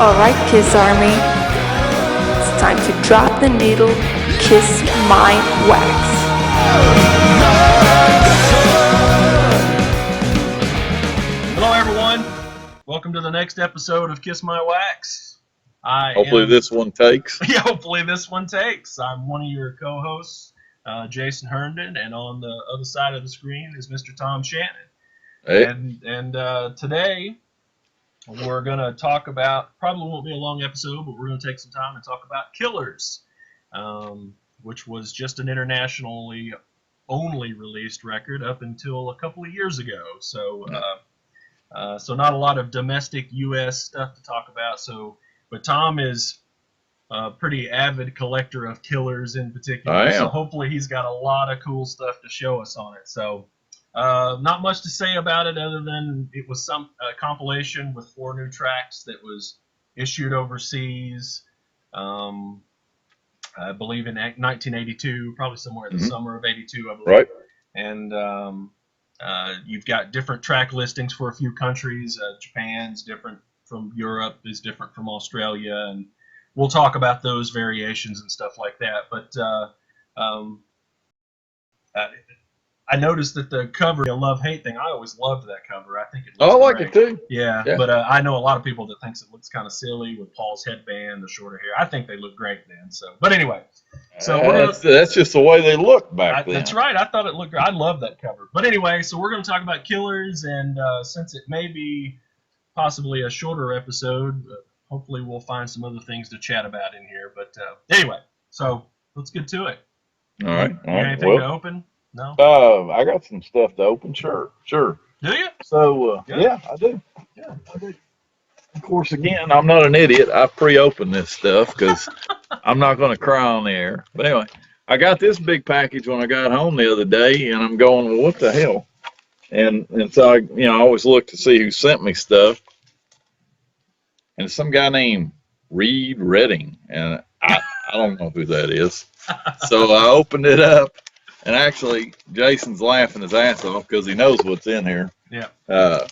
Alright, Kiss Army, it's time to drop the needle, kiss my wax. Hello everyone, welcome to the next episode of Kiss My Wax. Hopefully this one takes. Yeah, hopefully this one takes. I'm one of your co-hosts, Jason Herndon, and on the other side of the screen is Mr. Tom Shannon. Hey. And today we're going to talk about, probably won't be a long episode, but we're going to take some time and talk about Killers, which was just an internationally only released record up until a couple of years ago. So not a lot of domestic U.S. stuff to talk about. But Tom is a pretty avid collector of Killers in particular. I am. So hopefully he's got a lot of cool stuff to show us on it. So not much to say about it other than it was some compilation with 4 new tracks that was issued overseas, I believe in 1982, probably somewhere in the summer of 82, I believe. Right. And you've got different track listings for a few countries. Japan's different from Europe, is different from Australia, and we'll talk about those variations and stuff like that. But I noticed that the cover, a love-hate thing, I always loved that cover. I think it looks I like great. it too. Yeah. But I know a lot of people that thinks it looks kind of silly with Paul's headband, the shorter hair. I think they look great then. But anyway, that's just the way they look back then. That's right. I thought it looked great. I love that cover. But anyway, so we're going to talk about Killers, and since it may be possibly a shorter episode, hopefully we'll find some other things to chat about in here. But anyway, so let's get to it. All right. Anything to open? No? I got some stuff to open. Sure. Do you? So, yeah, I do. Yeah. I do. Of course, again, I'm not an idiot. I pre-opened this stuff because I'm not going to cry on the air. But anyway, I got this big package when I got home the other day, and I'm going, well, what the hell? And so I always look to see who sent me stuff. And it's some guy named Reed Redding, and I don't know who that is. So I opened it up, and actually Jason's laughing his ass off because he knows what's in here. Yeah. I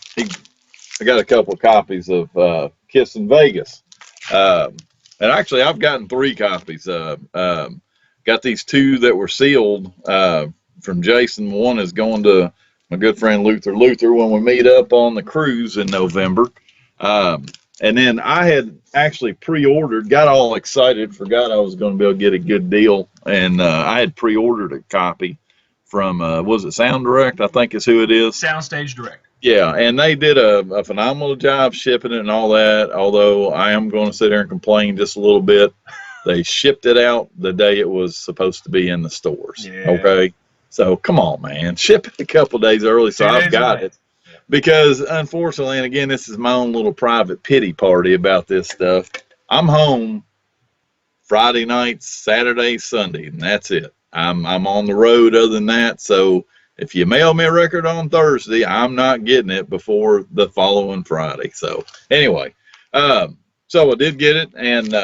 got a couple of copies of Kiss in Vegas. And actually I've gotten 3 copies. Got these 2 that were sealed from Jason. One is going to my good friend Luther when we meet up on the cruise in November. And then I had actually pre-ordered, got all excited, forgot I was going to be able to get a good deal. And I had pre-ordered a copy from, was it Sound Direct? I think is who it is. Soundstage Direct. Yeah, and they did a phenomenal job shipping it and all that, although I am going to sit there and complain just a little bit. They shipped it out the day it was supposed to be in the stores. Yeah. Okay? So, come on, man. Ship it a couple days early so I've got it. Because, unfortunately, and again, this is my own little private pity party about this stuff, I'm home Friday nights, Saturday, Sunday, and that's it. I'm on the road other than that, so if you mail me a record on Thursday, I'm not getting it before the following Friday. So, anyway, so I did get it, and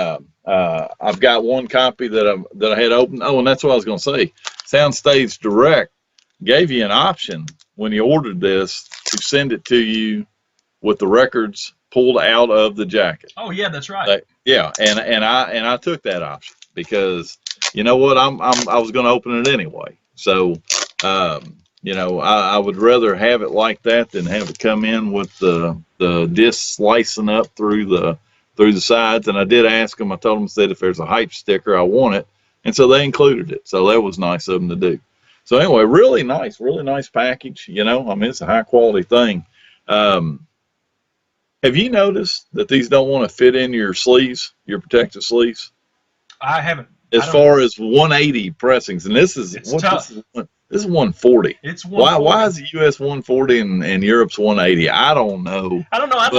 I've got 1 copy that I had opened. Oh, and that's what I was going to say. Soundstage Direct gave you an option when you ordered this to send it to you with the records pulled out of the jacket. Oh yeah, that's right. Yeah, and I took that option because you know what, I was going to open it anyway. So I would rather have it like that than have it come in with the disc slicing up through the sides. And I did ask them. I told them, said if there's a hype sticker, I want it, and so they included it. So that was nice of them to do. So anyway, really nice package. It's a high quality thing. Have you noticed that these don't want to fit in your sleeves, your protective sleeves? I haven't. As far as 180 pressings, and this is tough. This is 140. It's 140. Why is the US 140 and Europe's 180? I don't know. I'd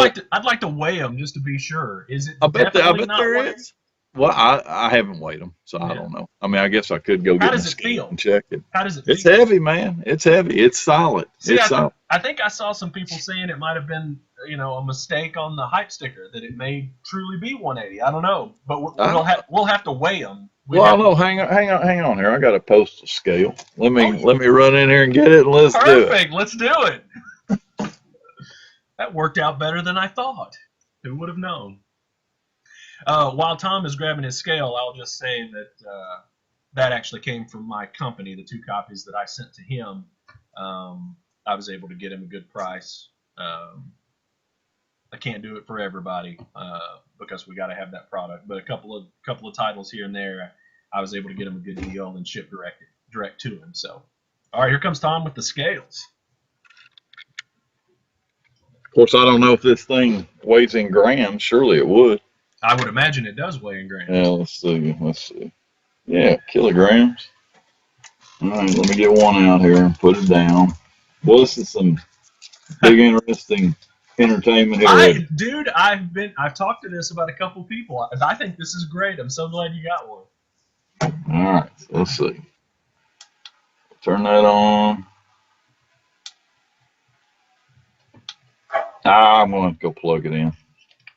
like to weigh them just to be sure. Is it? I bet not there weighted? is. Well, I haven't weighed them, so I don't know. I mean, I guess I could go get a scale and check it. How does it It's feel? heavy, man. It's heavy. It's solid. Solid. I think I saw some people saying it might have been, a mistake on the hype sticker, that it may truly be 180. I don't know, but we'll have to weigh them. No, hang on here. I got a postal scale. Let me run in here and get it, and let's do it. Perfect. Let's do it. That worked out better than I thought. Who would have known? While Tom is grabbing his scale, I'll just say that that actually came from my company. The 2 copies that I sent to him, I was able to get him a good price. I can't do it for everybody because we got to have that product. But a couple of titles here and there, I was able to get him a good deal and ship direct to him. So, all right, here comes Tom with the scales. Of course, I don't know if this thing weighs in grams. Surely it would. I would imagine it does weigh in grams. Yeah, let's see. Let's see. Yeah, kilograms. All right, let me get one out here and put it down. Well, this is some big, interesting entertainment here. Dude, I've talked to this about a couple people. I think this is great. I'm so glad you got one. All right, so let's see. Turn that on. I'm going to go plug it in,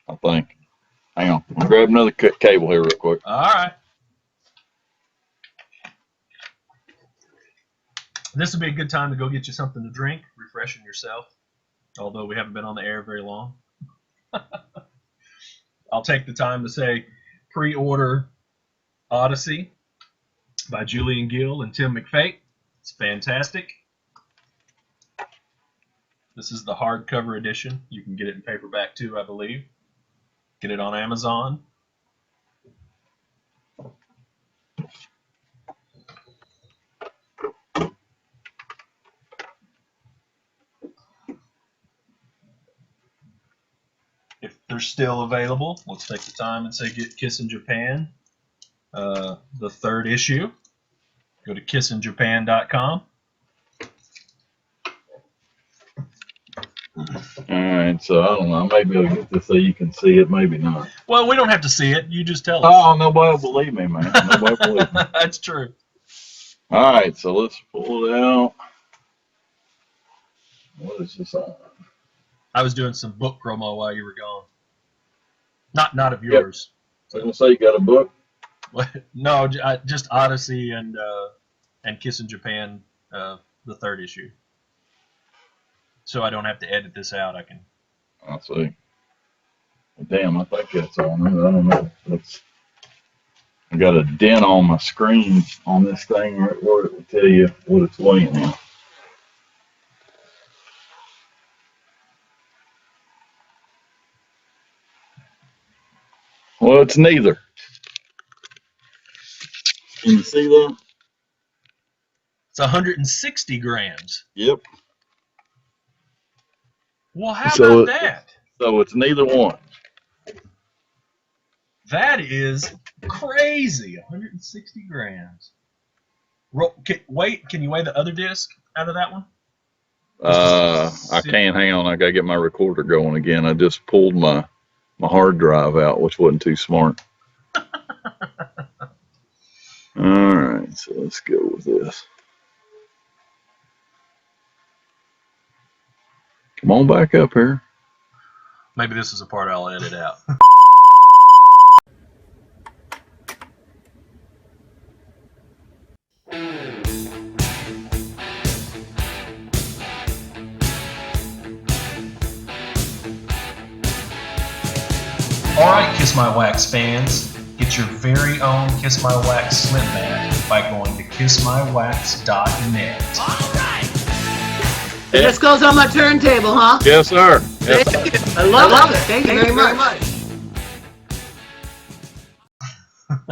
I think. Hang on. I'll grab another cable here real quick. All right. This would be a good time to go get you something to drink, refreshing yourself, although we haven't been on the air very long. I'll take the time to say pre-order Odyssey by Julian Gill and Tim McFate. It's fantastic. This is the hardcover edition. You can get it in paperback too, I believe. Get it on Amazon. If they're still available, let's take the time and say get Kiss in Japan, the 3rd issue. Go to kissinjapan.com. Alright, so I don't know. Maybe I'll get this so you can see it, maybe not. Well, we don't have to see it. You just tell us. Oh, nobody will believe me, man. Nobody will believe me. That's true. Alright, so let's pull it out. What is this on? I was doing some book promo while you were gone. Not of yours. So I'm going to say you got a book? No, just Odyssey and Kiss in Japan, the 3rd issue. So I don't have to edit this out. I can. I'll see. Damn, I think that's on it. I don't know. I got a dent on my screen on this thing right where it will tell you what it's weighing in. Well, it's neither. Can you see that? It's 160 grams. Yep. Well, how about that? So it's neither one. That is crazy. 160 grams. Can you weigh the other disc out of that one? I can't. Hang on. I got to get my recorder going again. I just pulled my hard drive out, which wasn't too smart. All right. So let's go with this. Come on back up here. Maybe this is a part I'll edit out. All right, Kiss My Wax fans, get your very own Kiss My Wax Slim Mat by going to kissmywax.net. All right. This goes on my turntable, huh? Yes, sir. Yes, Thank you. I love it. Thank you very much.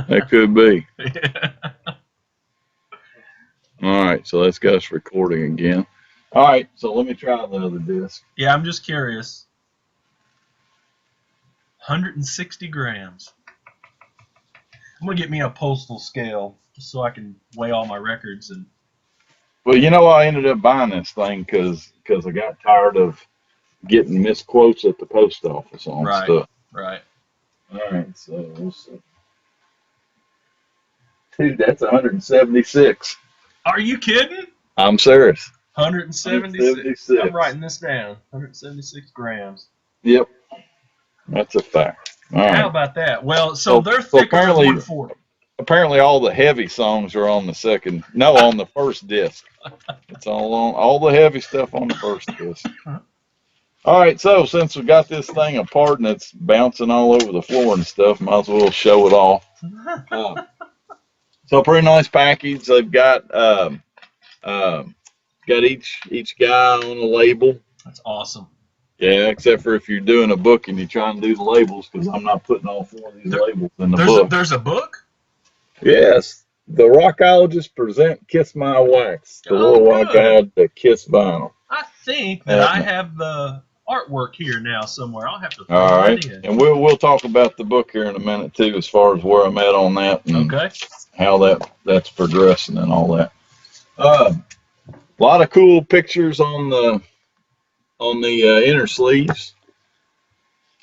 that could be. All right, so that's got us recording again. All right, so let me try the other disc. Yeah, I'm just curious. 160 grams. I'm going to get me a postal scale just so I can weigh all my records. And Well, you know, I ended up buying this thing because I got tired of getting misquotes at the post office on stuff. Right. All right, so we'll see. Dude, that's 176. Are you kidding? I'm serious. 176. I'm writing this down. 176 grams. Yep. That's a fact. All right. How about that? Well, so they're thicker than 140. Apparently all the heavy songs are on the on the first disc. It's all the heavy stuff on the first disc. All right, so since we got this thing apart and it's bouncing all over the floor and stuff, might as well show it all. So pretty nice package. They've got got each guy on a label. That's awesome. Yeah, except for if you're doing a book and you're trying to do the labels, because I'm not putting all four of these labels in the book. There's a book? Yes. The Rockologists present Kiss My Wax, the worldwide guide to Kiss vinyl. I think that I have the artwork here now somewhere. I'll have to throw all right. that in. And we'll talk about the book here in a minute too, as far as where I'm at on that and how that's progressing and all that. A lot of cool pictures on the inner sleeves.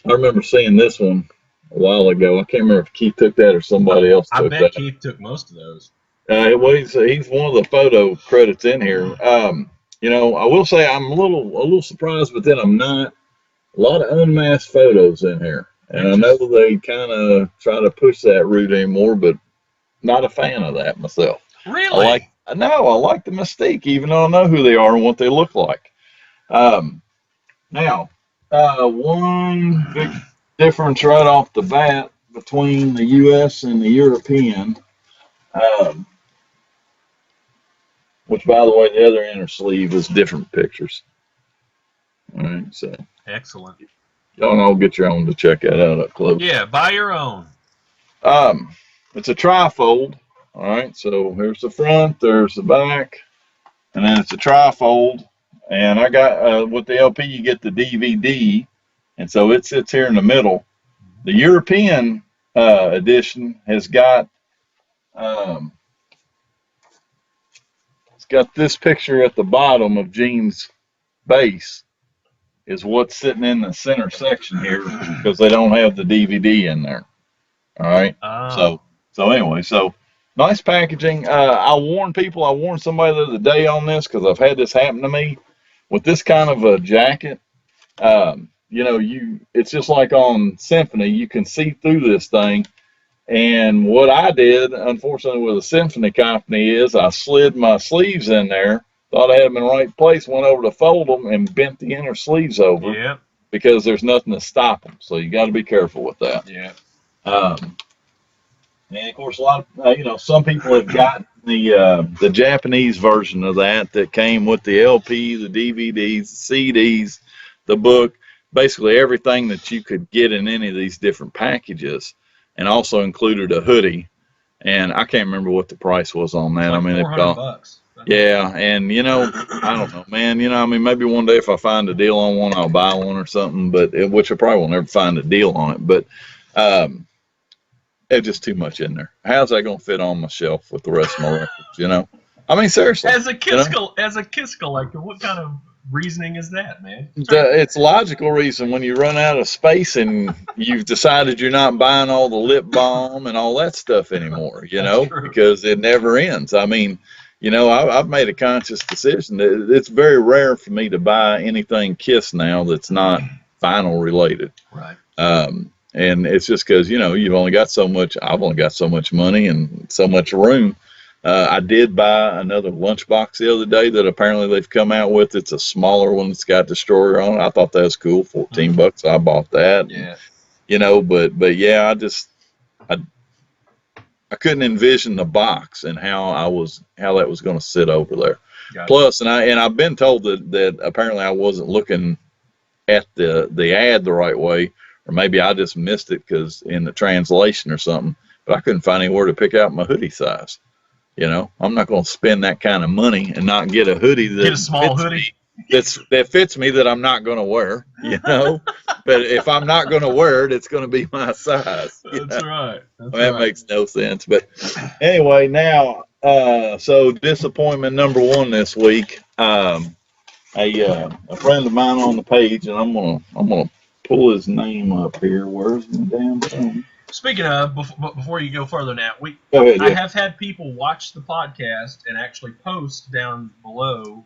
I remember seeing this one a while ago. I can't remember if Keith took that or somebody else took that. I bet Keith took most of those. Well, he's one of the photo credits in here. You know, I will say I'm a little surprised, but then I'm not. A lot of unmasked photos in here, and I know they kind of try to push that route anymore, but not a fan of that myself. Really? I like the mystique, even though I know who they are and what they look like. Now, one big difference right off the bat between the U.S. and the European, which, by the way, the other inner sleeve is different pictures. All right, so excellent. Y'all all get your own to check that out up close. Yeah, buy your own. It's a trifold. All right, so here's the front, there's the back, and then it's a trifold. And I got with the LP, you get the DVD, and so it sits here in the middle. The European edition has got it's got this picture at the bottom of Gene's bass is what's sitting in the center section here because they don't have the DVD in there. All right. So anyway, so nice packaging. I warned somebody the other day on this because I've had this happen to me with this kind of a jacket. You know, it's just like on Symphony, you can see through this thing. And what I did, unfortunately, with a Symphony company is I slid my sleeves in there, thought I had them in the right place, went over to fold them, and bent the inner sleeves over because there's nothing to stop them. So you got to be careful with that. Yeah. And of course, a lot of some people have got the Japanese version of that came with the LP, the DVDs, the CDs, the book, basically everything that you could get in any of these different packages. And also included a hoodie, and I can't remember what the price was on that. Like I mean, $400. Yeah, and I don't know, man. I mean, maybe one day if I find a deal on one, I'll buy one or something. But which I probably will never find a deal on it. But it's just too much in there. How's that gonna fit on my shelf with the rest of my records? I mean, seriously. As a Kiss collector, what kind of reasoning is that, man? It's logical reason when you run out of space and you've decided you're not buying all the lip balm and all that stuff anymore, because it never ends. I mean, I've made a conscious decision that it's very rare for me to buy anything Kiss now that's not vinyl related. Right. And it's just because, I've only got so much money and so much room. I did buy another lunchbox the other day that apparently they've come out with. It's a smaller one. It's got Destroyer on it. I thought that was cool. $14. I bought that. Yeah. But yeah, I couldn't envision the box and how that was going to sit over there. Gotcha. Plus, and I've been told that apparently I wasn't looking at the ad the right way, or maybe I just missed it because in the translation or something. But I couldn't find anywhere to pick out my hoodie size. I'm not going to spend that kind of money and not get a hoodie that get a small hoodie that fits me that I'm not going to wear. But if I'm not going to wear it, it's going to be my size. That's right. That makes no sense. But anyway, now so disappointment number one this week. A friend of mine on the page, and I'm gonna pull his name up here. Where's my damn phone? Speaking of, before you go further now, I have had people watch the podcast and actually post down below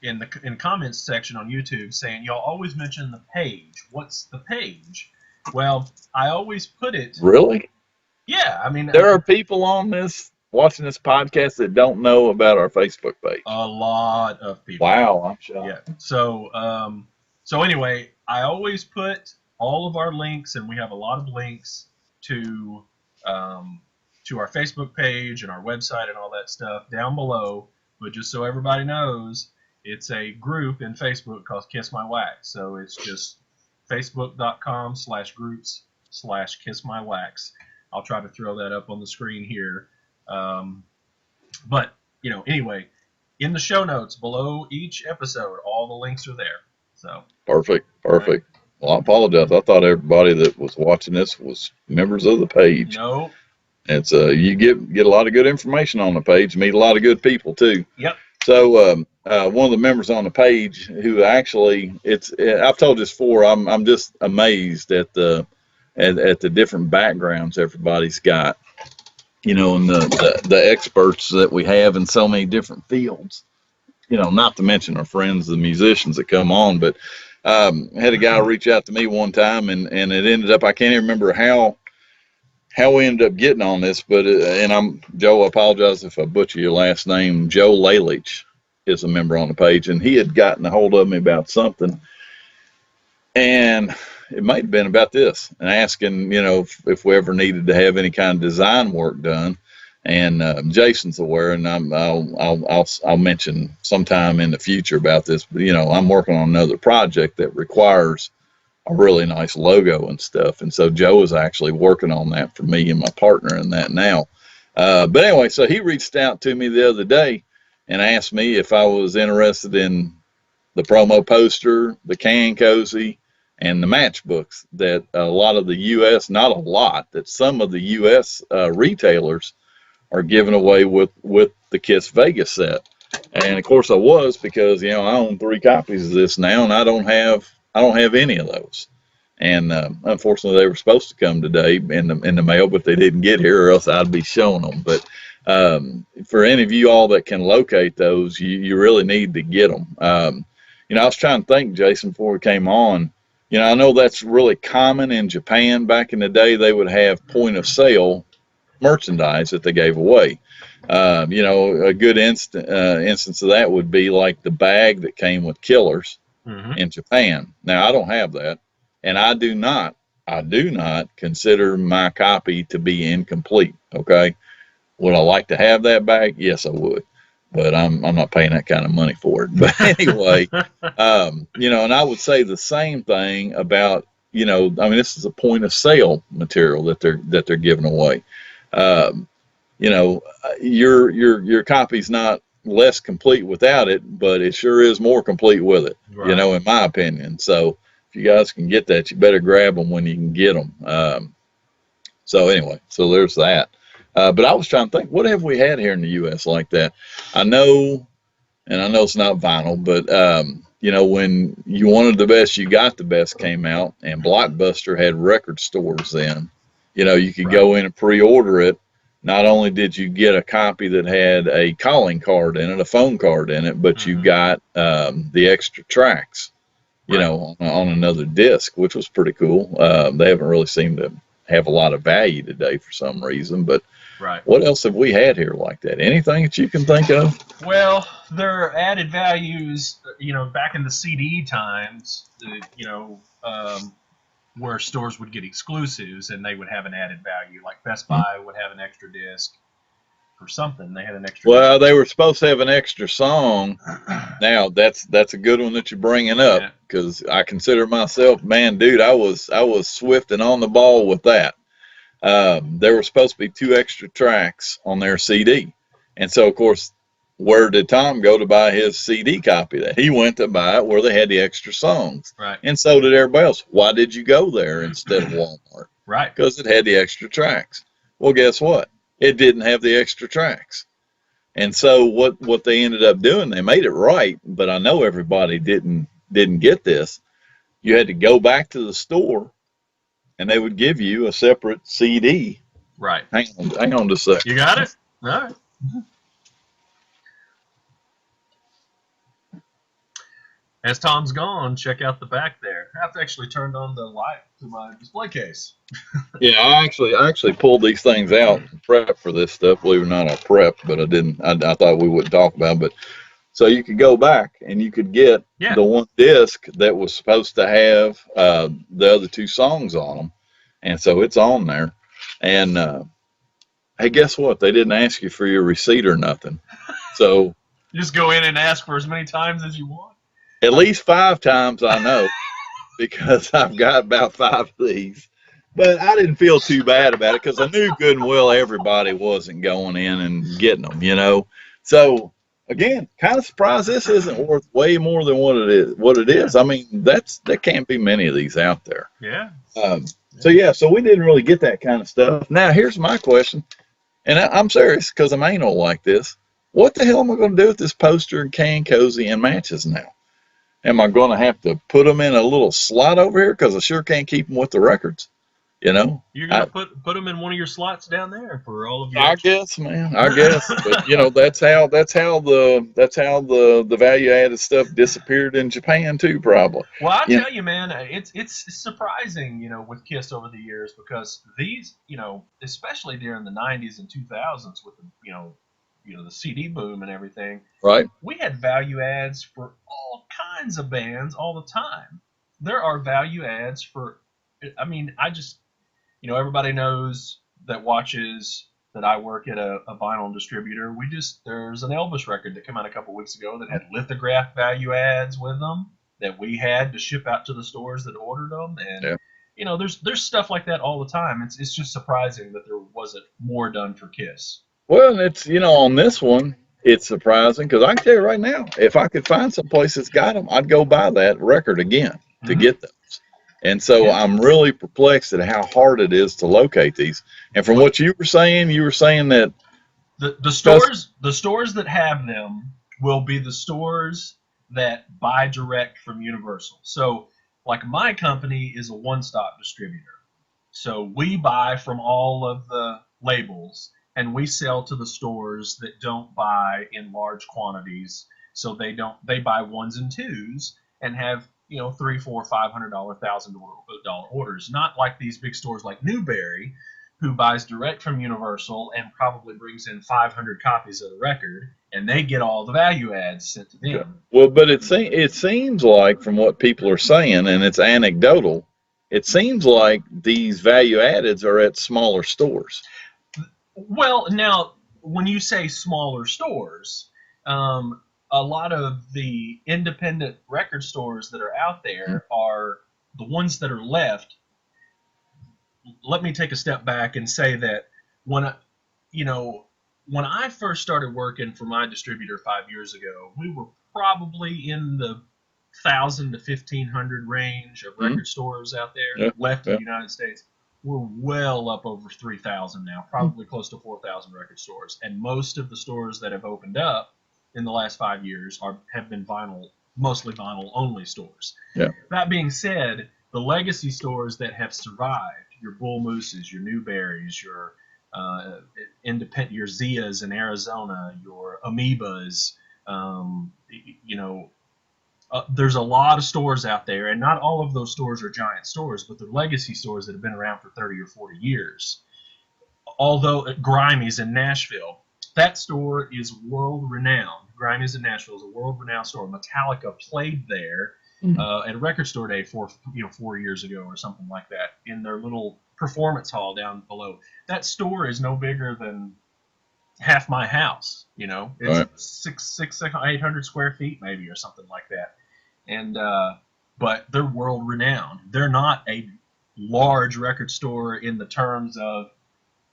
in the comments section on YouTube saying, y'all always mention the page. What's the page? Well, I always put it. Really? Yeah, I mean. There are people watching this podcast that don't know about our Facebook page. A lot of people. Wow, I'm shocked. Yeah, so So anyway, I always put all of our links, and we have a lot of links to our Facebook page and our website and all that stuff down below. But just so everybody knows, it's a group in Facebook called Kiss My Wax. So it's just facebook.com/groups/Kiss My Wax. I'll try to throw that up on the screen here. But, anyway, in the show notes below each episode, all the links are there. So Perfect. Right. Well, I apologize. I thought everybody that was watching this was members of the page. No. It's you get a lot of good information on the page, meet a lot of good people too. Yep. So one of the members on the page who actually I've told this before, I'm just amazed at the different backgrounds everybody's got, and the experts that we have in so many different fields. Not to mention our friends, the musicians that come on, but I had a guy reach out to me one time, and it ended up, I can't even remember how we ended up getting on this, but Joe, I apologize if I butcher your last name. Joe Lalich is a member on the page, and he had gotten a hold of me about something, and it might have been about this, and asking, if we ever needed to have any kind of design work done. And Jason's aware, and I'll mention sometime in the future about this. But I'm working on another project that requires a really nice logo and stuff, and so Joe is actually working on that for me and my partner in that now. But anyway, so he reached out to me the other day and asked me if I was interested in the promo poster, the can cozy, and the matchbooks that a lot of the U.S., not a lot, that some of the U.S. Retailers are giving away with the Kiss Vegas set. And of course I was, because I own 3 copies of this now, and I don't have any of those. And unfortunately they were supposed to come today in the mail, but they didn't get here, or else I'd be showing them. But for any of you all that can locate those, you really need to get them. I was trying to think, Jason, before we came on, I know that's really common in Japan. Back in the day, they would have point of sale merchandise that they gave away. A good instance of that would be like the bag that came with Killers in Japan. Now I don't have that, and I do not consider my copy to be incomplete. Okay, would I like to have that bag? Yes, I would, but I'm not paying that kind of money for it. But anyway, and I would say the same thing about, this is a point of sale material that they're giving away. Your copy's not less complete without it, but it sure is more complete with it, right, in my opinion. So if you guys can get that, you better grab them when you can get them. So anyway, so there's that. But I was trying to think, what have we had here in the U.S. like that? I know it's not vinyl, but when You Wanted the Best, You Got the Best came out, and Blockbuster had record stores then. You could go in and pre-order it. Not only did you get a copy that had a calling card in it, a phone card in it, but you got the extra tracks, on another disc, which was pretty cool. They haven't really seemed to have a lot of value today for some reason, but what else have we had here like that? Anything that you can think of? Well, there are added values, back in the CD times, where stores would get exclusives and they would have an added value. Like Best Buy would have an extra disc or something. They had an extra disc. They were supposed to have an extra song. Now that's a good one that you're bringing up, because I consider myself, man, dude, I was swift and on the ball with that. There were supposed to be 2 extra tracks on their CD, and so of course, where did Tom go to buy his CD copy? That he went to buy it where they had the extra songs, and so did everybody else. Why did you go there instead of Walmart? Because it had the extra tracks. Well, guess what? It didn't have the extra tracks, and so what they ended up doing, they made it right, but I know everybody didn't get this. You had to go back to the store, and they would give you a separate CD. Hang on just a second. You got it? All right. As Tom's gone, check out the back there. I've actually turned on the light to my display case. Yeah, I actually pulled these things out and prepped for this stuff. Believe it or not, I prepped, but I didn't. I thought we wouldn't talk about it. But So you could go back and you could get the one disc that was supposed to have the other two songs on them. And so it's on there. And hey, guess what? They didn't ask you for your receipt or nothing. So you just go in and ask for as many times as you want. At least 5 times, I know, because I've got about 5 of these. But I didn't feel too bad about it because I knew good and well everybody wasn't going in and getting them, you know. So again, kind of surprised this isn't worth way more than what it is. I mean, there can't be many of these out there. Yeah. So we didn't really get that kind of stuff. Now here's my question, and I'm serious because I'm anal like this. What the hell am I going to do with this poster and can cozy and matches now? Am I going to have to put them in a little slot over here because I sure can't keep them with the records? You know, you're gonna put them in one of your slots down there for all of your. I guess, man. I guess, but you know, that's how the value added stuff disappeared in Japan too, probably. Well, I tell you, man, it's surprising, you know, with Kiss over the years because these, you know, especially during the '90s and 2000s with the, you know, the CD boom and everything. Right. We had value adds for all kinds of bands all the time. There are value adds for. I mean, you know, everybody knows that watches that I work at a vinyl distributor. There's an Elvis record that came out a couple weeks ago that had lithograph value adds with them that we had to ship out to the stores that ordered them. And, you know, there's stuff like that all the time. It's just surprising that there wasn't more done for Kiss. Well, it's, you know, on this one, it's surprising because I can tell you right now, if I could find some place that's got them, I'd go buy that record again to get those. And so I'm really perplexed at how hard it is to locate these. And from what you were saying that the stores that have them will be the stores that buy direct from Universal. So, like my company is a one-stop distributor. So we buy from all of the labels and we sell to the stores that don't buy in large quantities. So they buy ones and twos and have, you know, $300, $400, $500, $1,000 orders. Not like these big stores like Newberry, who buys direct from Universal and probably brings in 500 copies of the record, and they get all the value adds sent to them. Well, but it seems like, from what people are saying, and it's anecdotal, it seems like these value addeds are at smaller stores. Well, now, when you say smaller stores, a lot of the independent record stores that are out there are the ones that are left. Let me take a step back and say that when I first started working for my distributor 5 years ago, we were probably in the 1,000 to 1,500 range of record stores out there left in the United States. We're well up over 3,000 now, probably close to 4,000 record stores. And most of the stores that have opened up in the last 5 years have been mostly vinyl only stores. Yeah. That being said, the legacy stores that have survived, your Bull Mooses, your Newberries, your independent, your Zias in Arizona, your Amoebas, there's a lot of stores out there, and not all of those stores are giant stores, but they're legacy stores that have been around for 30 or 40 years. Although Grimey's in Nashville, that store is world-renowned. Grimey's in Nashville is a world-renowned store. Metallica played there at Record Store Day 4 years ago or something like that in their little performance hall down below. That store is no bigger than half my house. You know, it's 800 square feet maybe or something like that. And but they're world-renowned. They're not a large record store in the terms of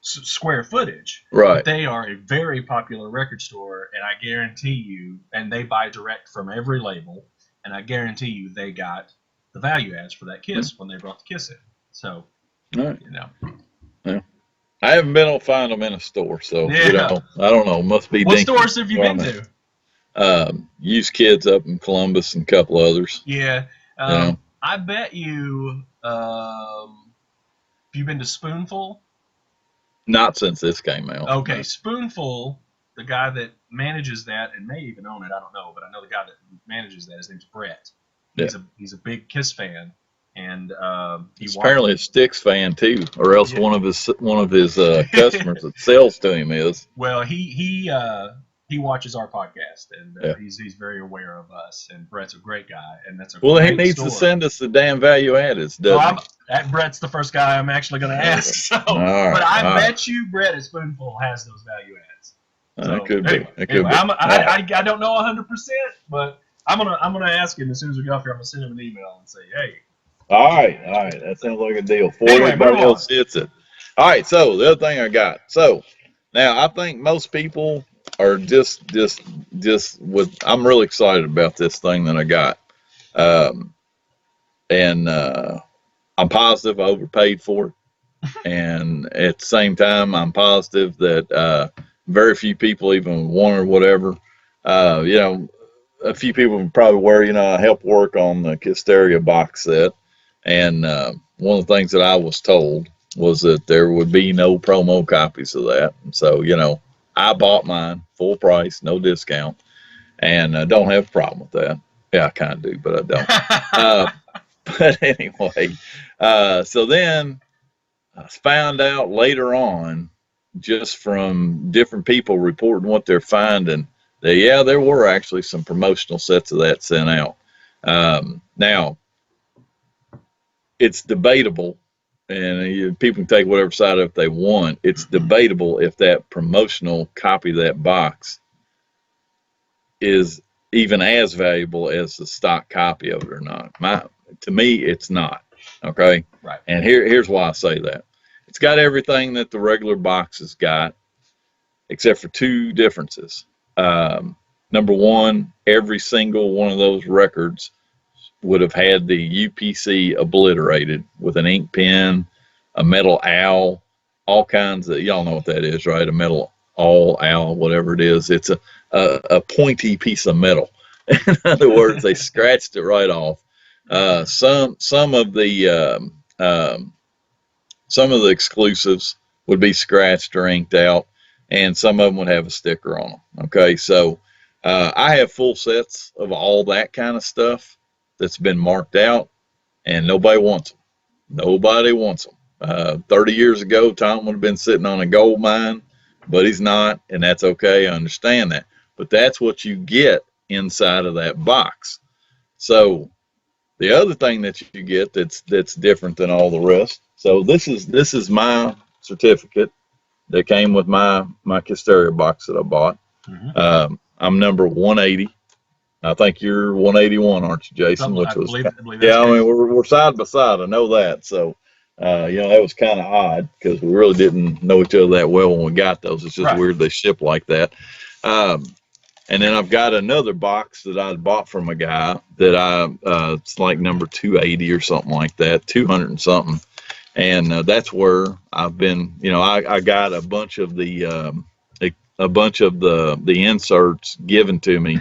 square footage, right? But they are a very popular record store, and I guarantee you, and they buy direct from every label, and I guarantee you they got the value adds for that Kiss when they brought the Kiss in. So, you know. Yeah. I haven't been able to find them in a store, so you know, I don't know. Must be. What stores have you been to? Used Kids up in Columbus and a couple others. Yeah. You know? I bet you. Have you been to Spoonful? Not since this came out. Okay, no. Spoonful, the guy that manages that and may even own it, I don't know, but I know the guy that manages that. His name's Brett. He's a big Kiss fan, and he's apparently a Styx fan too, or else one of his customers that sells to him is. Well, he he watches our podcast, and Yeah. he's very aware of us. And Brett's a great guy, and that's a Well, great he needs store. to send us the damn value added, doesn't he? Brett's the first guy I'm actually going to ask. So, but I bet you Brett at Spoonful has those value adds. So, it could anyway, be. It could be. I don't know 100%, but I'm gonna ask him as soon as we get off here. I'm gonna send him an email and say, hey. All right. That sounds like a deal. Before Anyway, everybody else hits it. All right. So the other thing I got. So now I think most people are just with. I'm really excited about this thing that I got, and I'm positive I overpaid for it. And at the same time, I'm positive that very few people even want or whatever. A few people probably were, I helped work on the Kisteria box set. And one of the things that I was told was that there would be no promo copies of that. And so, I bought mine full price, no discount, and don't have a problem with that. Yeah, I kind of do, but I don't. But anyway, so then I found out later on, just from different people reporting what they're finding, that there were actually some promotional sets of that sent out. Now, it's debatable, and people can take whatever side of it they want. It's debatable if that promotional copy of that box is even as valuable as the stock copy of it or not. To me, it's not. Okay. Right. And here's why I say that. It's got everything that the regular box has got, except for two differences. Number one, every single one of those records would have had the UPC obliterated with an ink pen, a metal owl, all kinds of, y'all know what that is, right? A metal owl, whatever it is. It's a pointy piece of metal. In other words, they scratched it right off. Some of the exclusives would be scratched or inked out, and some of them would have a sticker on them. Okay, so I have full sets of all that kind of stuff that's been marked out, and nobody wants them. Nobody wants them. 30 years ago, Tom would have been sitting on a gold mine, but he's not, and that's okay. I understand that. But that's what you get inside of that box. So the other thing that you get that's different than all the rest. So this is my certificate that came with my Kisteria box that I bought. Mm-hmm. I'm number 180. I think you're 181, aren't you, Jason? I believe yeah. I mean, we're side by side. I know that. So, that was kind of odd because we really didn't know each other that well when we got those. It's just weird they ship like that. And then I've got another box that I bought from a guy that it's like number 280 or something like that, 200 and something. And that's where I've been. I got a bunch of the inserts given to me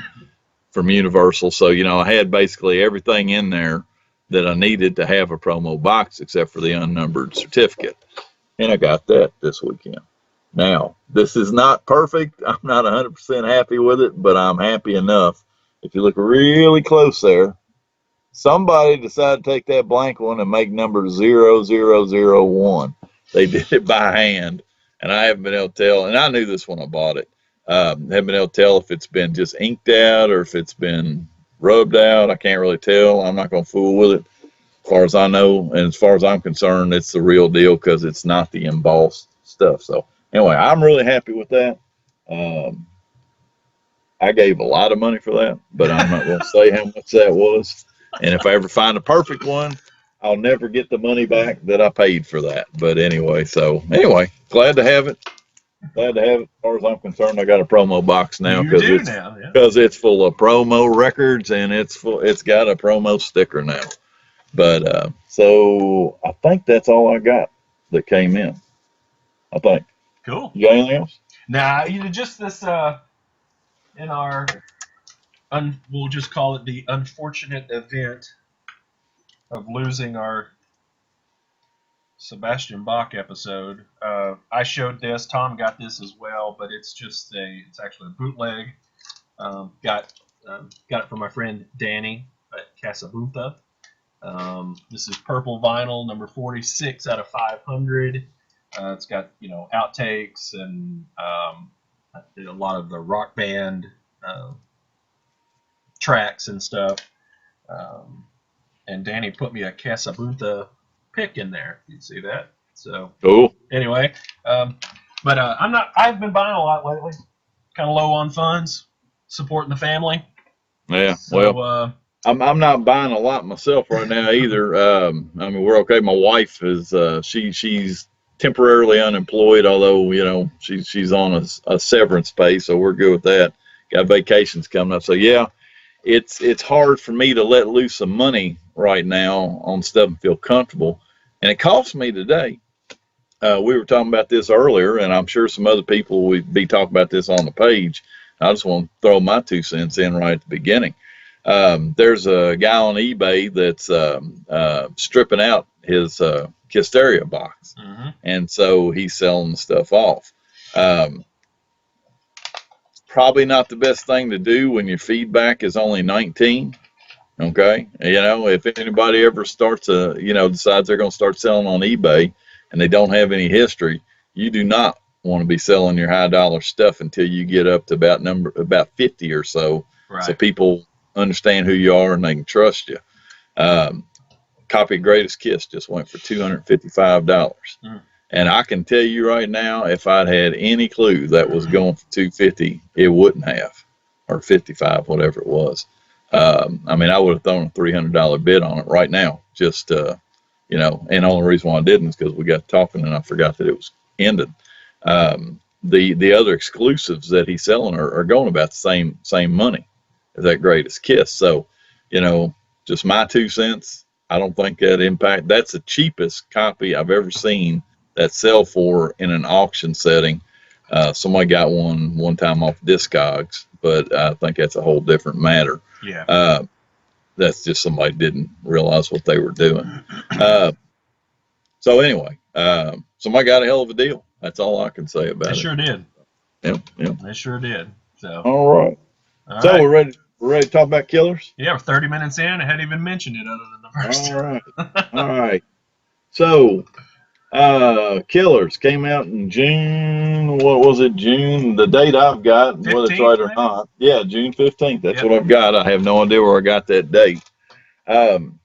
from Universal. So, I had basically everything in there that I needed to have a promo box except for the unnumbered certificate. And I got that this weekend. Now, this is not perfect. I'm not 100% happy with it, but I'm happy enough. If you look really close there, somebody decided to take that blank one and make number 0001. They did it by hand, and I haven't been able to tell. And I knew this when I bought it. Haven't been able to tell if it's been just inked out or if it's been rubbed out. I can't really tell. I'm not going to fool with it. As far as I know, and as far as I'm concerned, it's the real deal because it's not the embossed stuff. So anyway, I'm really happy with that. I gave a lot of money for that, but I'm not going to say how much that was. And if I ever find a perfect one, I'll never get the money back that I paid for that. But anyway, glad to have it. Glad to have it. As far as I'm concerned, I got a promo box now because it's full of promo records and it's got a promo sticker now. But so I think that's all I got that came in. I think. Cool. You got anything else? Nah, just this in our we'll just call it the unfortunate event of losing our Sebastian Bach episode. I showed this. Tom got this as well, but it's actually a bootleg. Got it from my friend Danny at Casabunta. This is purple vinyl, number 46 out of 500. It's got outtakes and did a lot of the rock band tracks and stuff. And Danny put me a Casabunta pick in there. You see that? So Cool. Anyway, but I've been buying a lot lately. Kind of low on funds, supporting the family. Yeah. So, well, I'm not buying a lot myself right now either. I mean, we're okay. My wife is she's temporarily unemployed, although she's on a severance pay, so we're good with that. Got vacations coming up, so yeah, it's hard for me to let loose some money right now on stuff and feel comfortable. And it cost me today. We were talking about this earlier, and I'm sure some other people would be talking about this on the page. I just want to throw my 2 cents in right at the beginning. There's a guy on eBay that's stripping out his Kisteria box, and so he's selling the stuff off. Probably not the best thing to do when your feedback is only 19. Okay, if anybody ever starts decides they're going to start selling on eBay and they don't have any history, you do not want to be selling your high dollar stuff until you get up to about 50 or so, right. So people understand who you are and they can trust you. Copy of Greatest Kiss just went for $255. And I can tell you right now, if I'd had any clue that was going for $250, it wouldn't have, or $55, whatever it was. I mean, I would have thrown a $300 bid on it right now, just and the only reason why I didn't is because we got talking and I forgot that it was ended. The other exclusives that he's selling are going about the same money as that Greatest Kiss. So, just my 2 cents. I don't think that's the cheapest copy I've ever seen that sell for in an auction setting. Somebody got one time off Discogs, but I think that's a whole different matter. Yeah. That's just somebody didn't realize what they were doing. So anyway, somebody got a hell of a deal. That's all I can say about it. They sure did. Yep. They sure did. So. All right. So we're ready to talk about killers? Yeah, we're 30 minutes in. I hadn't even mentioned it other than the first. All right. All right. So, Killers came out in June. What was it? June. The date I've got, 15th, whether it's right or maybe? not. Yeah, June 15th. That's Yep. what I've got. I have no idea where I got that date. Man,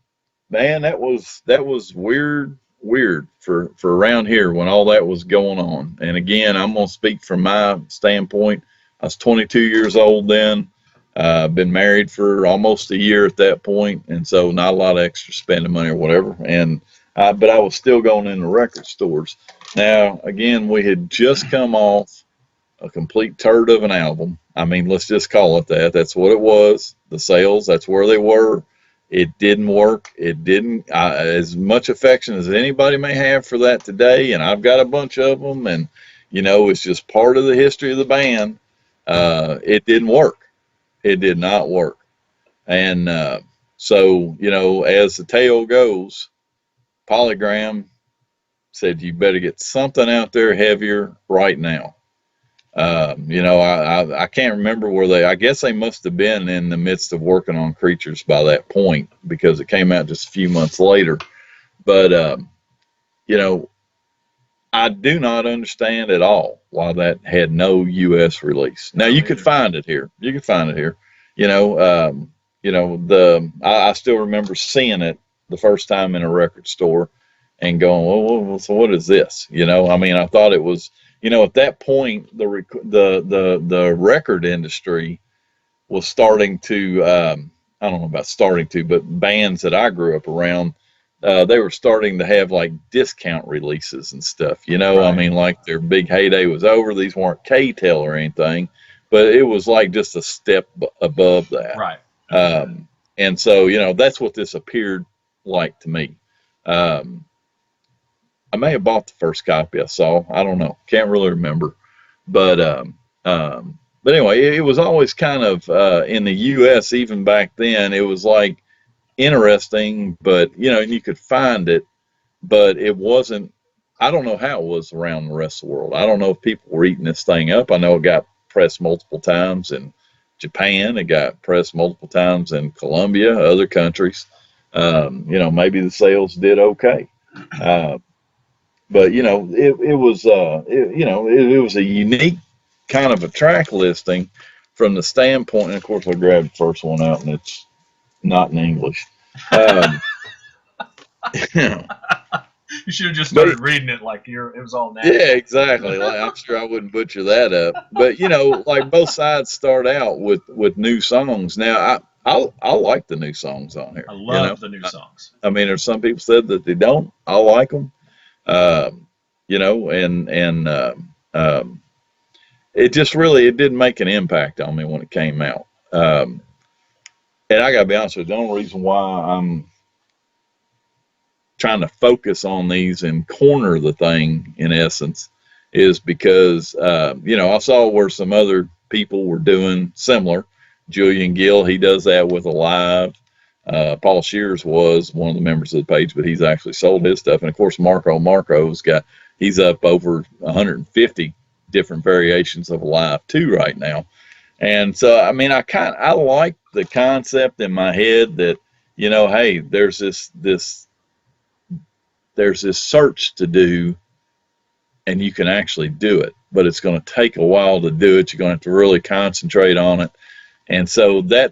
that was weird for around here when all that was going on. And again, I'm gonna speak from my standpoint. I was 22 years old then. Been married for almost a year at that point, and so not a lot of extra spending money or whatever. And but I was still going in the record stores. Now, again, we had just come off a complete turd of an album. I mean, let's just call it that. That's what it was. The sales, that's where they were. It didn't work. It didn't. As much affection as anybody may have for that today, and I've got a bunch of them, and it's just part of the history of the band. It didn't work. It did not work. And so, as the tale goes, Polygram said, you better get something out there heavier right now. I can't remember I guess they must have been in the midst of working on Creatures by that point because it came out just a few months later. But, I do not understand at all why that had no U.S. release. Now you could find it here. I still remember seeing it the first time in a record store and going, well, so what is this? I mean, I thought it was, at that point, the record industry was starting to, I don't know about starting to, but bands that I grew up around, they were starting to have like discount releases and stuff, Right. I mean, like their big heyday was over. These weren't K-Tel or anything, but it was like just a step above that. Right. And so, that's what this appeared like to me. I may have bought the first copy I saw. I don't know. Can't really remember. But anyway, it was always kind of in the U.S. even back then. It was like interesting, but and you could find it, but it wasn't. I don't know how it was around the rest of the world. I don't know if people were eating this thing up. I know it got pressed multiple times in Japan. It got pressed multiple times in Colombia, other countries. Maybe the sales did okay. But it was a unique kind of a track listing from the standpoint, and of course I grabbed the first one out and it's not in English. You should have just started reading it like it was all natural. Yeah, exactly. Like, I'm sure I wouldn't butcher that up. But like both sides start out with new songs. Now I like the new songs on here. I love the new songs. I mean, there's some people said that they don't. I like them. It just really it didn't make an impact on me when it came out. And I gotta be honest with you, the only reason why I'm trying to focus on these and corner the thing in essence is because I saw where some other people were doing similar. Julian Gill, he does that with a live. Paul Shears was one of the members of the page, but he's actually sold his stuff. And of course, he's up over 150 different variations of a live too right now. And so, I mean, I like the concept in my head that, hey, there's this search to do and you can actually do it, but it's going to take a while to do it. You're going to have to really concentrate on it. And so I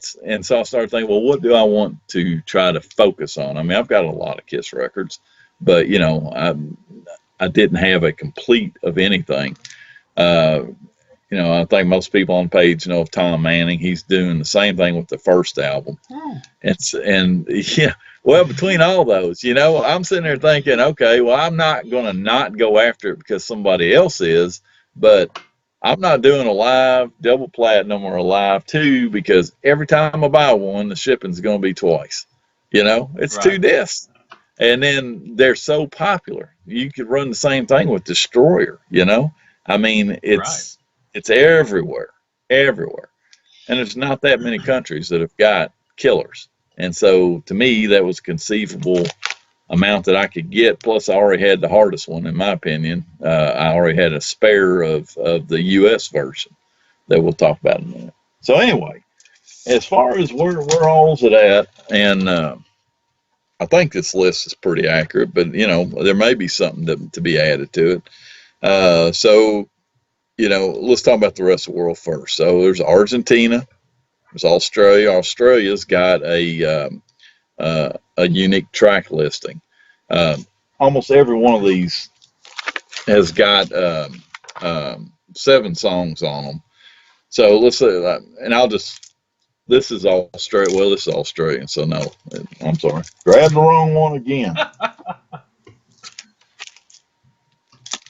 started thinking, well, what do I want to try to focus on? I mean, I've got a lot of Kiss records, but I didn't have a complete of anything. I think most people on the page know of Tom Manning. He's doing the same thing with the first album. Between all those, I'm sitting there thinking, okay, well, I'm not going to not go after it because somebody else is, but I'm not doing a live double platinum or a live 2 because every time I buy one, the shipping's going to be twice. It's 2 discs. And then they're so popular. You could run the same thing with Destroyer, I mean, it's everywhere. And there's not that many countries that have got Killers. And so to me, that was a conceivable amount that I could get. Plus, I already had the hardest one, in my opinion. I already had a spare of the U.S. version that we'll talk about in a minute. So anyway, as far as where all's it at, and I think this list is pretty accurate, but, there may be something to be added to it. Let's talk about the rest of the world first. So there's Argentina. There's Australia. Australia's got a unique track listing. Almost every one of these has got 7 songs on them. So let's say, this is Australia. Well, this is Australian, so no, I'm sorry. Grabbed the wrong one again.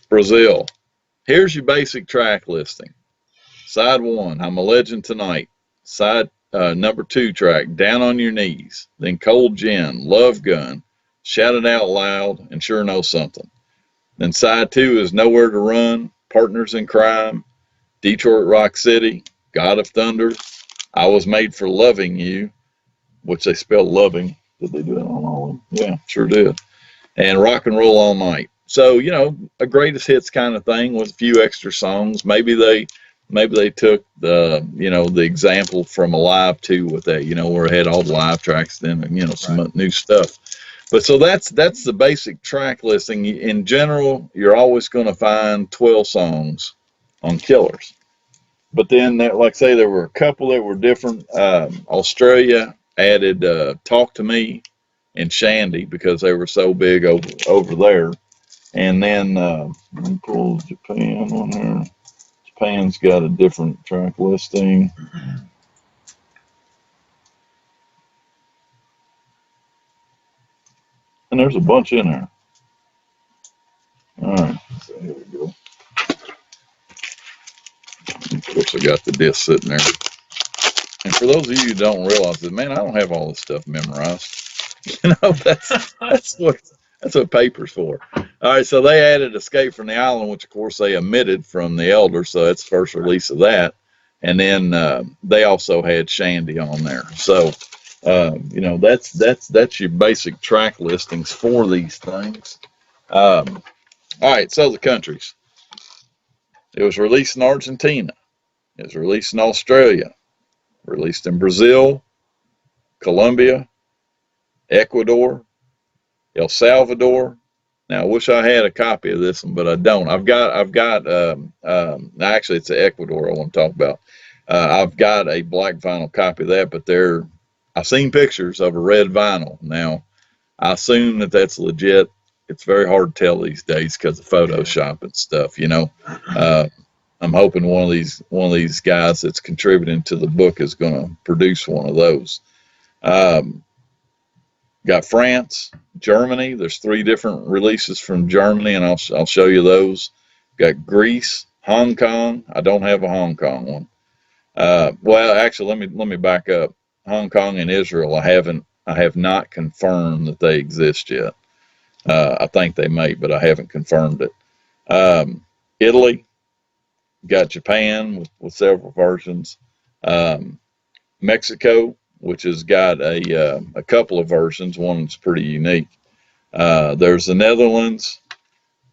Brazil. Here's your basic track listing. Side 1, I'm a Legend Tonight. Side number 2 track, Down on Your Knees. Then Cold Gin, Love Gun, Shout It Out Loud, and Sure Know Something. Then side 2 is Nowhere to Run, Partners in Crime, Detroit Rock City, God of Thunder, I Was Made for Loving You, which they spell loving. Did they do it on all of them? Yeah, sure did. And Rock and Roll All Night. So, a greatest hits kind of thing with a few extra songs. Maybe they took the example from a live 2 with that, where it had all the live tracks then, some new stuff. But so that's the basic track listing. In general, you're always going to find 12 songs on Killers. But then, like I say, there were a couple that were different. Australia added Talk to Me and Shandy because they were so big over there. And then let me pull Japan on here. Japan's got a different track listing. And there's a bunch in there. All right, so here we go. Of course, I got the disc sitting there. And for those of you who don't realize it, man, I don't have all this stuff memorized. That's what paper's for. All right, so they added Escape from the Island, which of course they omitted from the Elder, so that's the first release of that. And then they also had Shandy on there. So that's your basic track listings for these things. All right, so the countries. It was released in Argentina. It was released in Australia. Released in Brazil, Colombia, Ecuador, El Salvador, Now, I wish I had a copy of this one, but I don't. I've got, actually, it's the Ecuador I want to talk about. I've got a black vinyl copy of that, but I've seen pictures of a red vinyl. Now, I assume that that's legit. It's very hard to tell these days because of Photoshop and stuff, you know. I'm hoping one of these guys that's contributing to the book is going to produce one of those. Got France, Germany. There's 3 different releases from Germany, and I'll show you those. Got Greece, Hong Kong. I don't have a Hong Kong one. Well, actually, let me back up. Hong Kong and Israel, I have not confirmed that they exist yet. I think they may, but I haven't confirmed it. Italy, got Japan with several versions. Mexico, which has got a couple of versions. One's pretty unique. There's the Netherlands.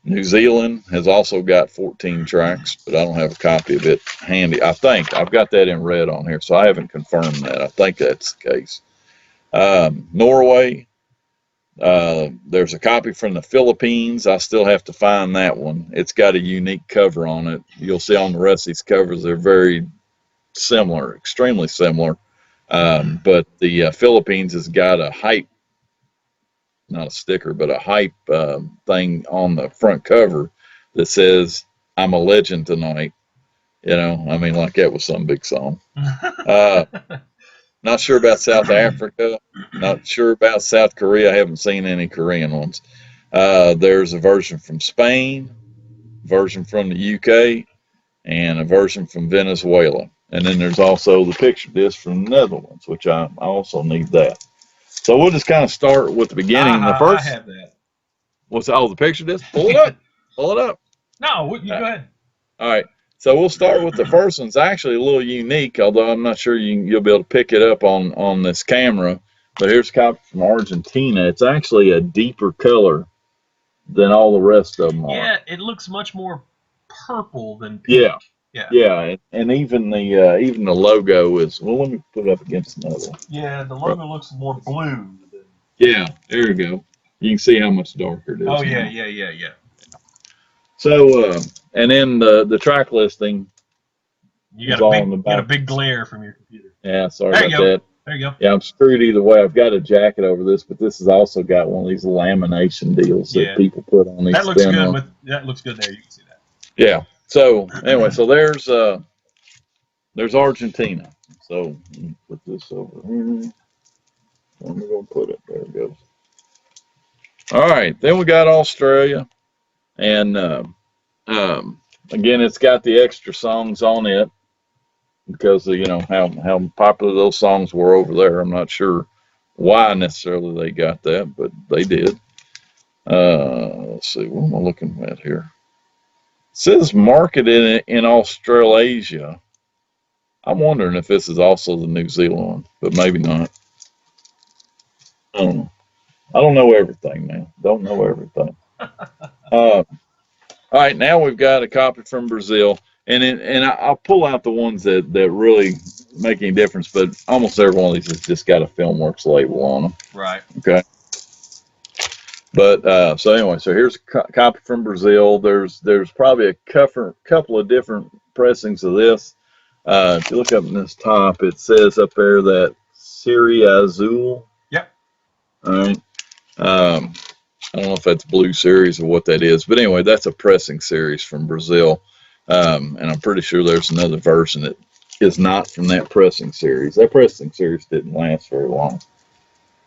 New Zealand has also got 14 tracks, but I don't have a copy of it handy. I think I've got that in red on here, so I haven't confirmed that. I think that's the case. Norway, there's a copy from the Philippines. I still have to find that one. It's got a unique cover on it. You'll see on the rest of these covers, they're very similar, extremely similar. But the Philippines has got a hype, not a sticker, but a hype thing on the front cover that says, "I'm a legend tonight." You know, I mean, like that was some big song. Not sure about South Africa. Not sure about South Korea. I haven't seen any Korean ones. There's a version from Spain, version from the UK, and a version from Venezuela. And then there's also the picture disc from the Netherlands, which I also need that. So we'll just kind of start with the beginning. The first, I have that. What's the picture disc? Pull it up. Pull it up. No, you go ahead. All right. So we'll start with the first one. It's actually a little unique, although I'm not sure you'll be able to pick it up on this camera. But here's a copy from Argentina. It's actually a deeper color than all the rest of them are. Yeah, it looks much more purple than pink. Yeah, and even the logo is, well, let me put it up against another one. Yeah, the logo looks more blue. Yeah, there you go. You can see how much darker it is. Oh yeah. So and then the track listing. You got a big glare from your computer. Yeah, sorry about that. There you go. Yeah, I'm screwed either way. I've got a jacket over this, but this has also got one of these lamination deals that people put on these. That looks good. That looks good there. You can see that. Yeah. So anyway, so there's Argentina. So let me put this over here. Where am I going to put it? There it goes. All right. Then we got Australia, and again, it's got the extra songs on it because of, how popular those songs were over there. I'm not sure why necessarily they got that, but they did. Let's see. What am I looking at here? It says marketed in Australasia. I'm wondering if this is also the New Zealand one, but maybe not. I don't know. I don't know everything, man. Don't know everything. All right, now we've got a copy from Brazil, and I'll pull out the ones that really make any difference, but almost every one of these has just got a Filmworks label on them. Right. Okay. But so anyway, so here's a copy from Brazil. There's probably a couple of different pressings of this. If you look up in this top, it says up there that Siri Azul. Yep. All right. I don't know if that's Blue Series or what that is, but anyway, that's a pressing series from Brazil, and I'm pretty sure there's another version that is not from that pressing series. That pressing series didn't last very long.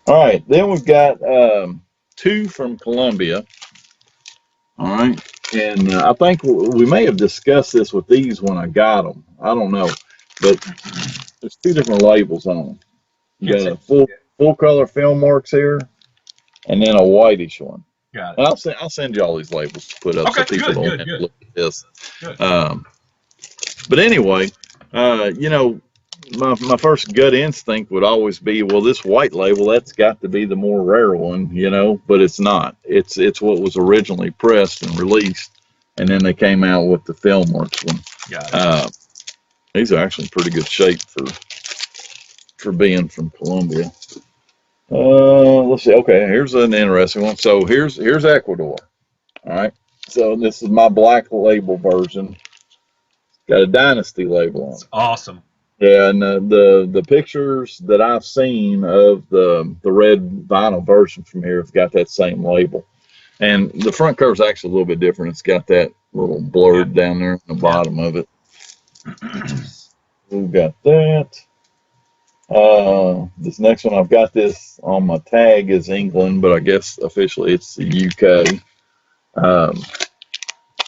All right, then we've got 2 from Colombia. All right, and I think we may have discussed this with these when I got them. I don't know, but there's 2 different labels on them. You got a full color Filmworks here, and then a whitish one. Got it. And I'll send you all these labels to put up so people don't have to look at this. Good. But anyway, my first gut instinct would always be, well, this white label, that's got to be the more rare one, but it's not. It's what was originally pressed and released, and then they came out with the Filmworks one. Got it. These are actually in pretty good shape for being from Colombia. Let's see. Okay, here's an interesting one. So here's Ecuador. All right. So this is my black label version. Got a Dynasty label on it. It's awesome. Yeah, and the pictures that I've seen of the red vinyl version from here have got that same label. And the front cover is actually a little bit different. It's got that little blurb down there in the bottom of it. We've got that. This next one, I've got this on my tag is England, but I guess officially it's the UK.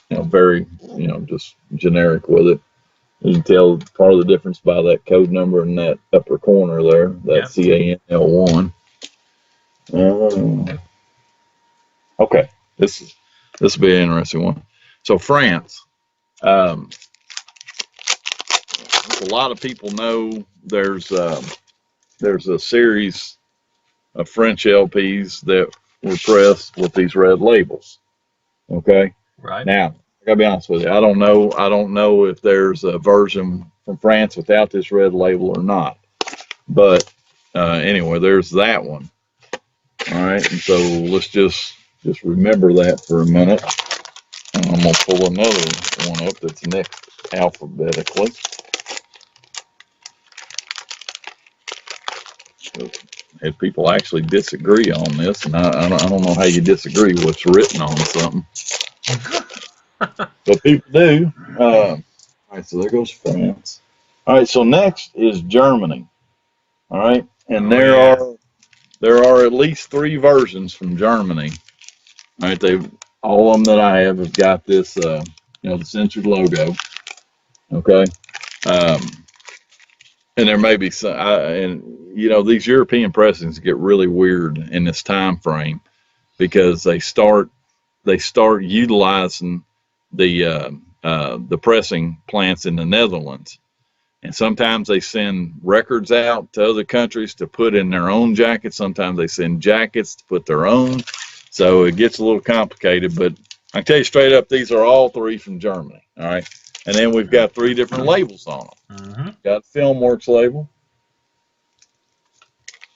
Very, just generic with it. You can tell part of the difference by that code number in that upper corner there, that CANL1. Okay, this will be an interesting one. So France, a lot of people know there's a series of French LPs that were pressed with these red labels. Okay, right now I gotta be honest with you. I don't know if there's a version from France without this red label or not. But anyway, there's that one. All right, and so let's just remember that for a minute. And I'm gonna pull another one up that's next alphabetically. If people actually disagree on this, and I don't know how you disagree what's written on something, but people do. All right, so there goes France. All right, so next is Germany. All right, and there are at least 3 versions from Germany. All right, all of them that I have got this, the censored logo. Okay, and there may be some, these European pressings get really weird in this time frame because they start utilizing the pressing plants in the Netherlands. And sometimes they send records out to other countries to put in their own jackets. Sometimes they send jackets to put their own. So it gets a little complicated, but I can tell you straight up, these are all 3 from Germany. All right. And then we've got 3 different labels on them. Mm-hmm. Got Filmworks label.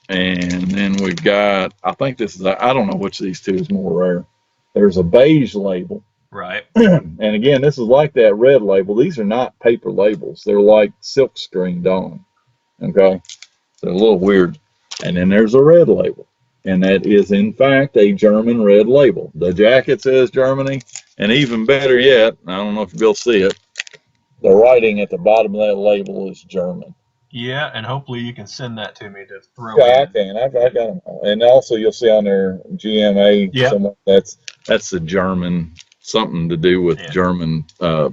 And then we've got, I think this is, I don't know which of these 2 is more rare. There's a beige label. Right. And again, this is like that red label. These are not paper labels. They're like silk screened on. Okay. So a little weird. And then there's a red label. And that is, in fact, a German red label. The jacket says Germany. And even better yet, I don't know if you'll see it, the writing at the bottom of that label is German. Yeah, and hopefully you can send that to me to throw Yeah, in. I can. I got them. And also you'll see on there GMA. Yep. That's the German, something to do with German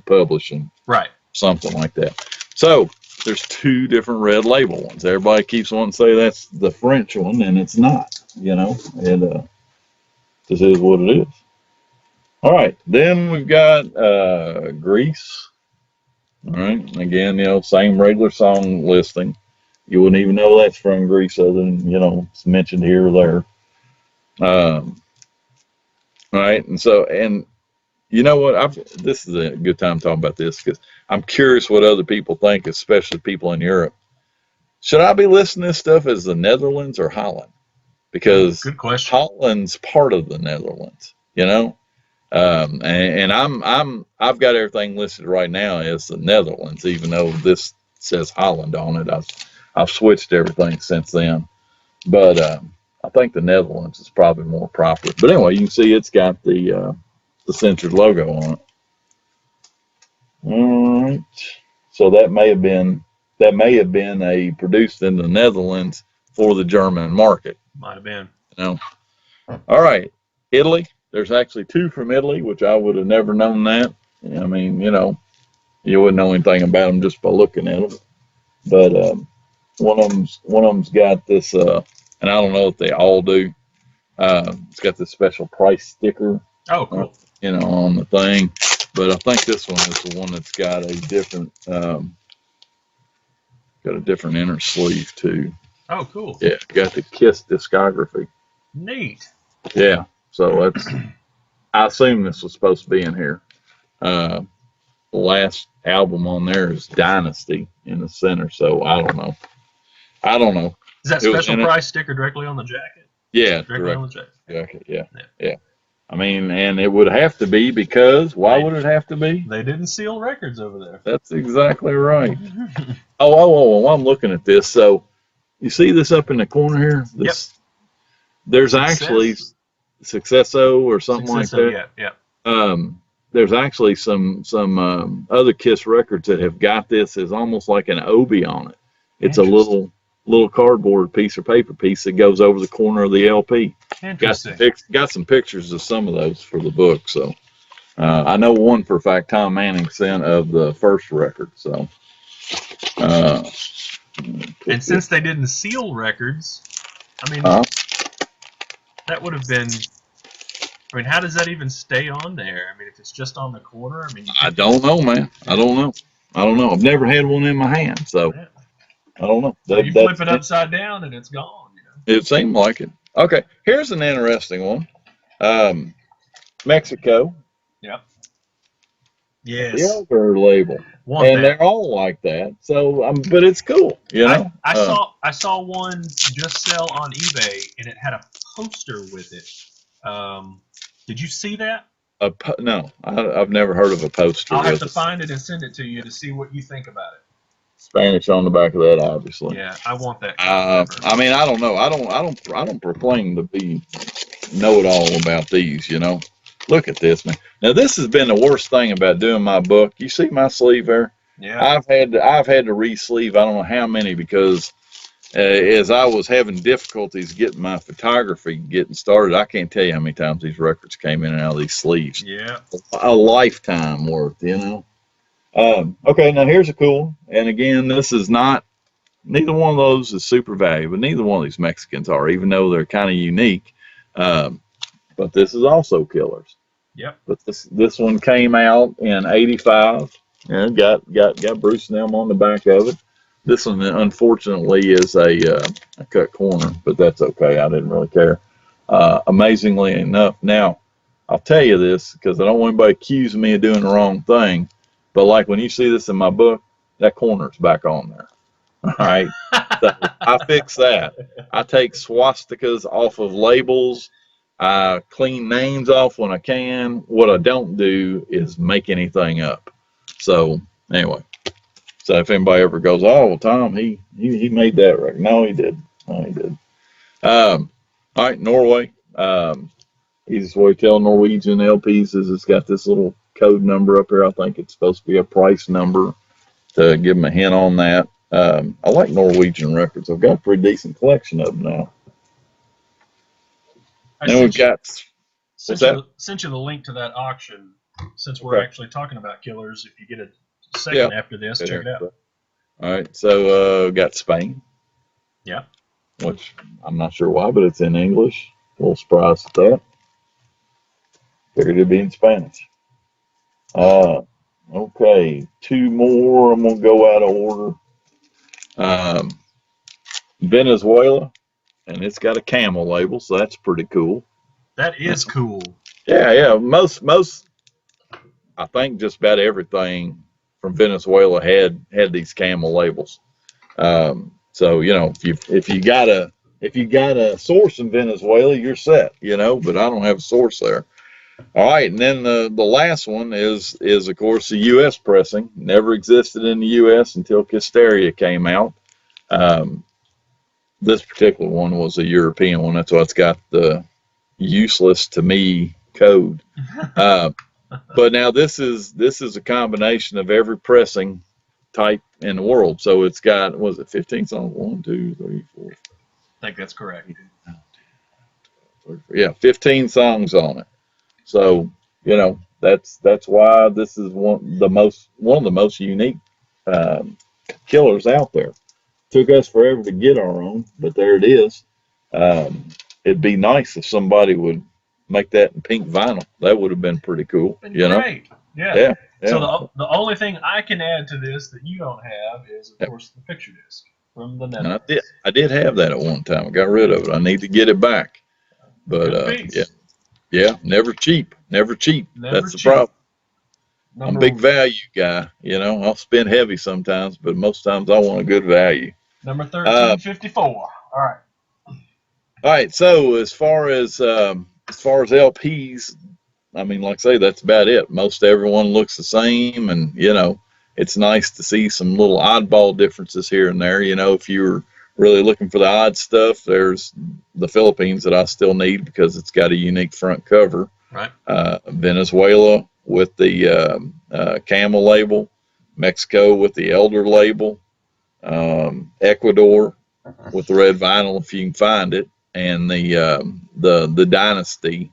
publishing. Right. Something like that. So there's 2 different red label ones. Everybody keeps wanting to say that's the French one, and it's not. It just is what it is. All right, then we've got Greece. All right, again, same regular song listing. You wouldn't even know that's from Greece other than, it's mentioned here or there. All right, and you know what? This is a good time to talk about this because I'm curious what other people think, especially people in Europe. Should I be listing this stuff as the Netherlands or Holland? Because good question. Holland's part of the Netherlands, and I've got everything listed right now as the Netherlands, even though this says Holland on it. I've switched everything since then, but I think the Netherlands is probably more proper. But anyway, you can see it's got the censored logo on it. All right, so that may have been a produced in the Netherlands for the German market. Might have been. All right, Italy. There's actually 2 from Italy, which I would have never known that. I mean, you wouldn't know anything about them just by looking at them. But one of them's got this, and I don't know if they all do. It's got this special price sticker. Oh, cool. On the thing. But I think this one is the one that's got a different inner sleeve too. Oh, cool. Yeah, got the Kiss discography. Neat. Yeah, so I assume this was supposed to be in here. The last album on there is Dynasty in the center, so I don't know. Is that special price sticker directly on the jacket? Yeah, directly on the jacket. Yeah. I mean, and it would have to be because why would it have to be? They didn't seal records over there. That's exactly right. Oh, I'm looking at this. So you see this up in the corner here? This, yep. There's actually Successo or something like that. Yeah. There's actually some other Kiss records that have got this as almost like an obi on it. It's a little cardboard piece or paper piece that goes over the corner of the LP. Interesting. Got some pictures of some of those for the book. So I know one for a fact. Tom Manning sent of the first record. So. And since they didn't seal records, I mean, that would have been. I mean, how does that even stay on there? I mean, if it's just on the corner, I mean. I don't know, man. I don't know. I've never had one in my hand, so I don't know. So you flip it upside down and it's gone. You know? It seemed like it. Okay, here's an interesting one. Mexico. Yep. Yes. The Elder label. They're all like that. So, but it's cool, you know. I saw one just sell on eBay, and it had a poster with it. Did you see that? No, I've never heard of a poster. I'll have to find it and send it to you to see what you think about it. Spanish on the back of that, obviously. Yeah, I want that. I mean, I don't know. I don't proclaim to be know-it-all about these. You know. Look at this, man. Now this has been the worst thing about doing my book. You see my sleeve there? Yeah. I've had to re-sleeve I don't know how many because as I was having difficulties getting my photography getting started, I can't tell you how many times these records came in and out of these sleeves. Yeah. A lifetime worth, you know. Okay, now here's a cool. And again, this is not. Neither one of those is super valuable. Neither one of these Mexicans are, even though they're kind of unique. But this is also Killers. Yep. But this one came out in '85 and got Bruce and them on the back of it. This one, unfortunately, is a cut corner, but that's okay. I didn't really care. Amazingly enough, now I'll tell you this because I don't want anybody accusing me of doing the wrong thing. But like when you see this in my book, that corner's back on there. All right. So I fix that. I take swastikas off of labels. I clean names off when I can. What I don't do is make anything up. So anyway, so if anybody ever goes, oh, well, Tom, he made that record. No, he didn't. No, he didn't. All right, Norway. Easiest way to tell Norwegian LPs is it's got this little code number up here. I think it's supposed to be a price number to give them a hint on that. I like Norwegian records. I've got a pretty decent collection of them now. Then we've got. Sent you the link to that auction since we're actually talking about Killers. If you get a second after this, check it out. All right, so got Spain. Yeah. Which I'm not sure why, but it's in English. A little surprised at that. Figured it'd be in Spanish. Okay, two more. I'm gonna go out of order. Venezuela. And it's got a camel label, so that's pretty cool. That is cool. Yeah. Most, I think just about everything from Venezuela had these camel labels. So you know, if you got a source in Venezuela, you're set. You know, but I don't have a source there. All right, and then the last one is of course the U.S. pressing. Never existed in the U.S. until Kisteria came out. This particular one was a European one. That's why it's got the useless to me code. But now this is a combination of every pressing type in the world. So it's got, was it 15 songs? 1, 2, 3, 4. I think that's correct. Yeah, 15 songs on it. So, you know, that's why this is one of the most unique Killers out there. Took us forever to get our own, but there it is. It'd be nice if somebody would make that in pink vinyl. That would have been pretty cool. Great. Know? Yeah. So the only thing I can add to this that you don't have is, of course, the picture disc from the Netherlands. I did have that at one time. I got rid of it. I need to get it back. But never cheap. Never cheap. That's the problem. I'm a big value guy. You know, I'll spend heavy sometimes, but most times I want a good value. Number 1354. All right. So as far as as far as LPs, I mean, like I say, that's about it. Most everyone looks the same, and it's nice to see some little oddball differences here and there. If you're really looking for the odd stuff, there's the Philippines that I still need because it's got a unique front cover. Right. Venezuela with the camel label, Mexico with the elder label, Ecuador with the red vinyl if you can find it, and the dynasty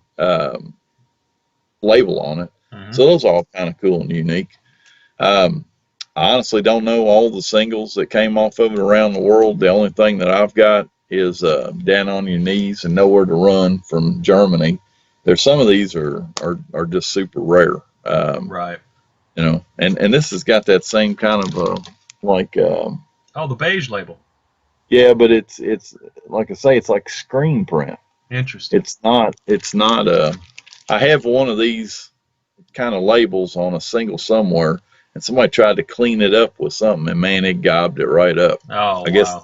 label on it. Mm-hmm. So those are all kind of cool and unique. I honestly don't know all the singles that came off of it around the world. The only thing that I've got is Down on Your Knees and Nowhere to Run from Germany. There's some of these are just super rare. Right. And this has got that same kind of the beige label. Yeah, but it's like I say, it's like screen print. Interesting. It's not I have one of these kind of labels on a single somewhere, and somebody tried to clean it up with something, and man, it gobbed it right up. Oh, I guess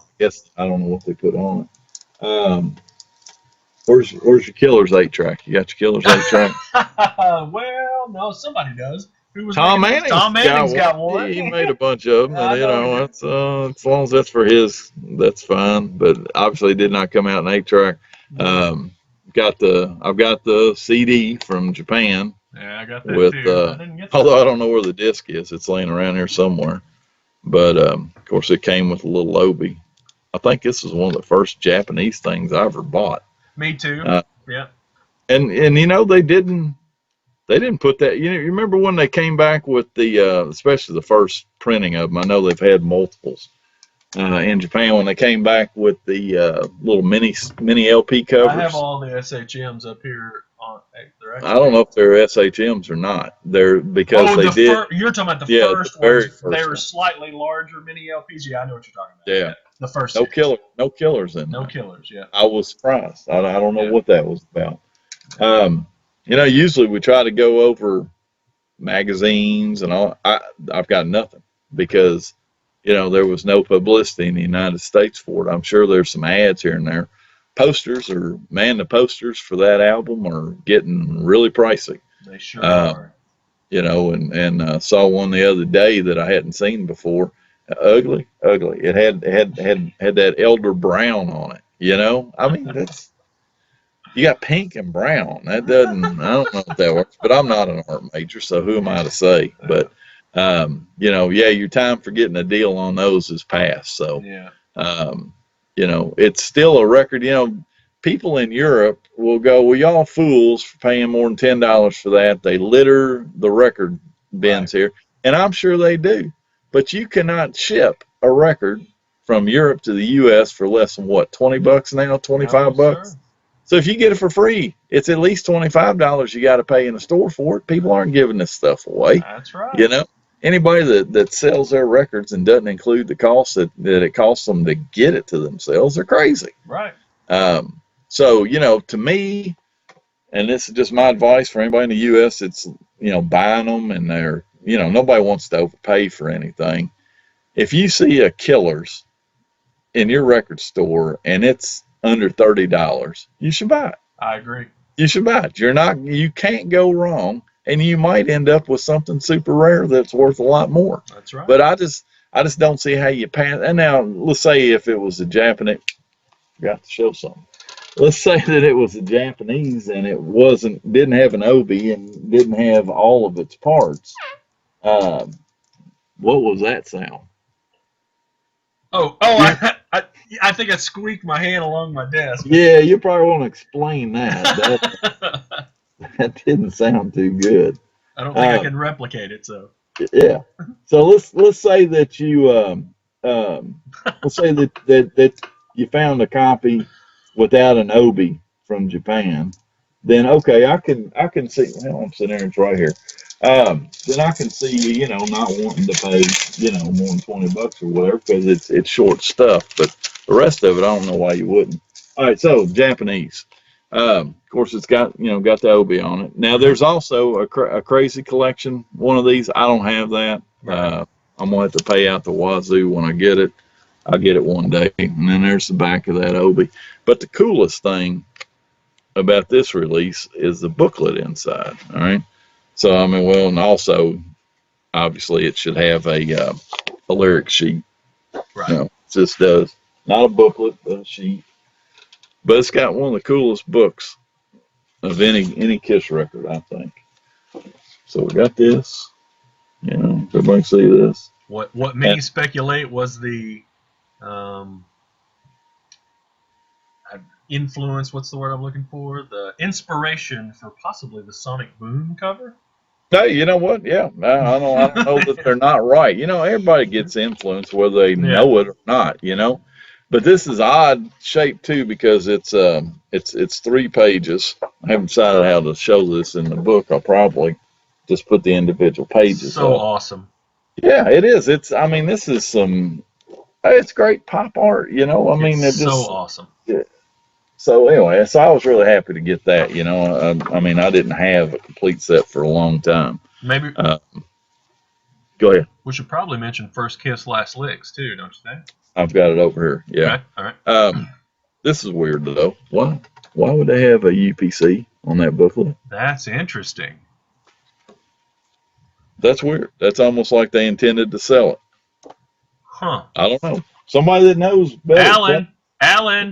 I don't know what they put on it. Where's your Killers 8-track? You got your Killers 8-track? Well, no, somebody does. Tom Manning's got one. He made a bunch of them, and that's as long as that's for his, that's fine. But obviously, it did not come out in 8-track. I've got the CD from Japan. Yeah, I got that too. I didn't get that. Although I don't know where the disc is, it's laying around here somewhere. But of course, it came with a little Obi. I think this is one of the first Japanese things I ever bought. Me too. Yeah. And they didn't put that. You remember when they came back with the especially the first printing of them. I know they've had multiples in Japan when they came back with the little mini LP covers. I have all the SHMs up here. I don't know if they're SHMs or not. They're because they did. You're talking about the first ones. First they were slightly larger mini LPs. Yeah, I know what you're talking about. Yeah. The first. No killers in No there. killers. Yeah. I was surprised. I don't know what that was about. Usually we try to go over magazines and all. I've got nothing because there was no publicity in the United States for it. I'm sure there's some ads here and there. The posters for that album are getting really pricey. They sure are. And saw one the other day that I hadn't seen before. Ugly. It had that elder brown on it. I mean, that's, you got pink and brown. That doesn't, I don't know if that works, but I'm not an art major, so who am I to say? But your time for getting a deal on those is past. So yeah. It's still a record. People in Europe will go, well, y'all fools for paying more than $10 for that. They litter the record bins here. And I'm sure they do. But you cannot ship a record from Europe to the U.S. for less than what, $20 now, $25? Sure. So if you get it for free, it's at least $25 you got to pay in the store for it. People aren't giving this stuff away. That's right. Anybody that sells their records and doesn't include the cost that it costs them to get it to themselves, they're crazy. Right. So, to me, and this is just my advice for anybody in the U.S. it's, buying them and they're, nobody wants to overpay for anything. If you see a Killers in your record store and it's under $30, you should buy it. I agree. You should buy it. You can't go wrong, and you might end up with something super rare that's worth a lot more. That's right. But I just don't see how you pass. And now let's say if it was a Japanese, got to show something. Let's say that it was a Japanese and it didn't have an Obi and didn't have all of its parts. What was that sound? I think I squeaked my hand along my desk. Yeah, you probably want to explain that. That didn't sound too good. I don't think I can replicate it. So yeah. So let's say that you let's say that you found a copy without an Obi from Japan. Then okay, I can see. Well, I'm sitting there, it's right here. Then I can see you, not wanting to pay, more than $20 or whatever because it's short stuff. But the rest of it, I don't know why you wouldn't. All right, so Japanese. Of course, it's got the Obi on it. Now, there's also a crazy collection. One of these, I don't have that. Right. I'm gonna have to pay out the wazoo when I get it. I'll get it one day, and then there's the back of that Obi. But the coolest thing about this release is the booklet inside. All right. So I mean, well, and also obviously it should have a lyric sheet. Right. You know, it just does not a booklet, but a sheet. But it's got one of the coolest books of any Kiss record, I think. So we got this. You know, everybody see this. What many speculate was the influence. What's the word I'm looking for? The inspiration for possibly the Sonic Boom cover. Hey, you know what? Yeah, I don't know that they're not right. You know, everybody gets influenced whether they know it or not. You know, but this is odd shape too because it's 3 pages. I haven't decided how to show this in the book. I'll probably just put the individual pages. So up. awesome. Yeah, it is. I mean, this is it's great pop art. You know, I mean, it's so awesome. Yeah. So anyway, so I was really happy to get that. You know, I mean, I didn't have a complete set for a long time. Maybe. Go ahead. We should probably mention First Kiss, Last Licks too, don't you think? I've got it over here. Yeah. All right. This is weird though. Why would they have a UPC on that booklet? That's interesting. That's weird. That's almost like they intended to sell it. Huh. I don't know. Somebody that knows better. Alan.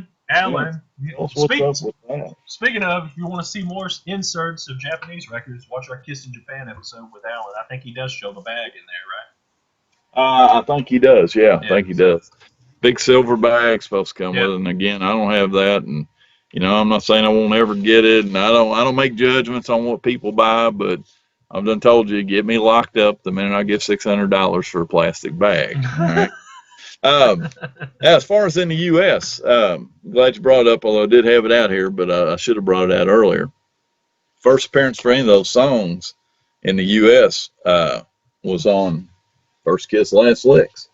Speaking of, if you want to see more inserts of Japanese records, watch our Kiss in Japan episode with Alan. I think he does show the bag in there, right? I think he does. Yeah, I think he does. Big silver bag supposed to come with it. And again, I don't have that. And you know, I'm not saying I won't ever get it. And I don't make judgments on what people buy, but I've done told you, get me locked up the minute I give $600 for a plastic bag. All right. As far as in the U.S., glad you brought it up, although I did have it out here, but I should have brought it out earlier. First appearance for any of those songs in the U.S. Was on First Kiss, Last Licks.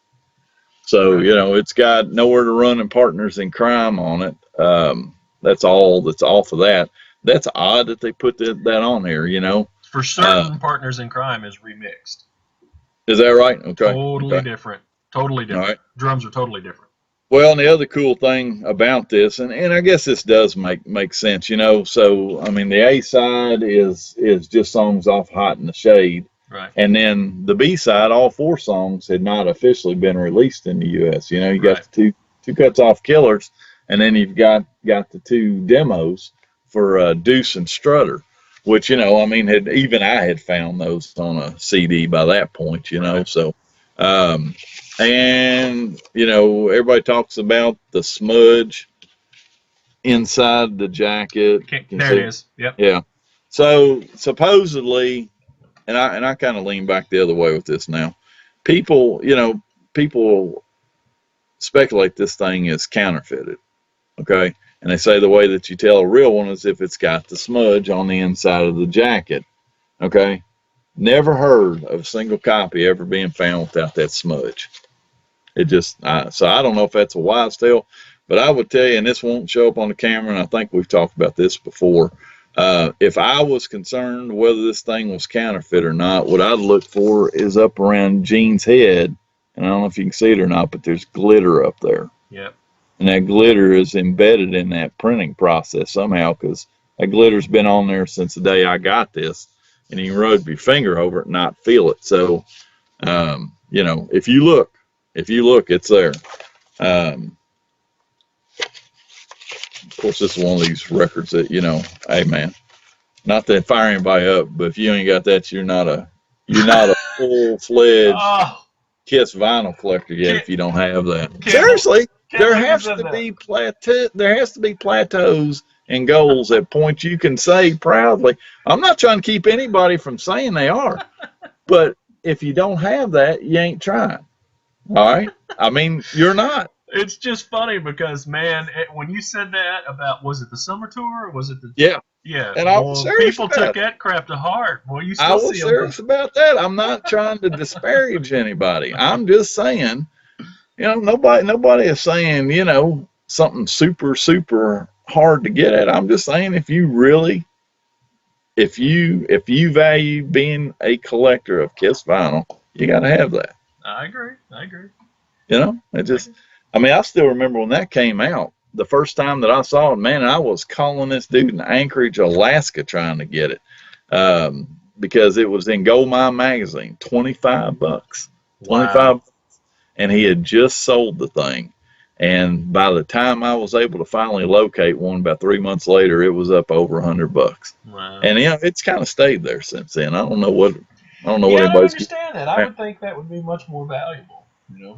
So, you know, it's got Nowhere to Run and Partners in Crime on it. That's all that's off of that. That's odd that they put that on here, you know. For certain, Partners in Crime is remixed. Is that right? Okay. Totally different. Totally different. Right. Drums are totally different. Well, and the other cool thing about this, and I guess this does make sense, you know. So, I mean, the A side is just songs off Hot in the Shade. Right. And then the B side, all 4 songs had not officially been released in the U.S. You know, you got the two cuts off Killers, and then you've got the 2 demos for Deuce and Strutter, which, you know, I mean, I had found those on a CD by that point, you know. So, and, you know, everybody talks about the smudge inside the jacket. There it is. Yep. Yeah. So supposedly, and I kind of lean back the other way with this now. People speculate this thing is counterfeited. Okay. And they say the way that you tell a real one is if it's got the smudge on the inside of the jacket. Okay. Never heard of a single copy ever being found without that smudge. It just, so I don't know if that's a wise tale, but I would tell you, and this won't show up on the camera, and I think we've talked about this before. If I was concerned whether this thing was counterfeit or not, what I'd look for is up around Gene's head, and I don't know if you can see it or not, but there's glitter up there. Yep. And that glitter is embedded in that printing process somehow, because that glitter's been on there since the day I got this, and you can rub your finger over it and not feel it. So, you know, if you look, it's there. Of course, this is one of these records that, you know, hey man, not to fire anybody up, but if you ain't got that, you're not a full-fledged Kiss vinyl collector yet if you don't have that. Seriously, there has to be plateaus and goals at points you can say proudly. I'm not trying to keep anybody from saying they are, but if you don't have that, you ain't trying. All right? I mean, you're not. It's just funny because, man, when you said that about, was it the summer tour or was it the... Yeah. Yeah. And I was serious. People took that crap to heart. Boy, I was serious about that. I'm not trying to disparage anybody. I'm just saying, you know, nobody is saying, you know, something super, super hard to get at. I'm just saying if you value being a collector of Kiss vinyl, you got to have that. I agree. You know, I still remember when that came out, the first time that I saw it, man, I was calling this dude in Anchorage, Alaska, trying to get it, because it was in Gold Mine magazine, $25, Wow. 25, and he had just sold the thing. And by the time I was able to finally locate one, about 3 months later, it was up over $100. Wow. And it's kind of stayed there since then. I don't know what I don't anybody's. understand that. I would think that would be much more valuable.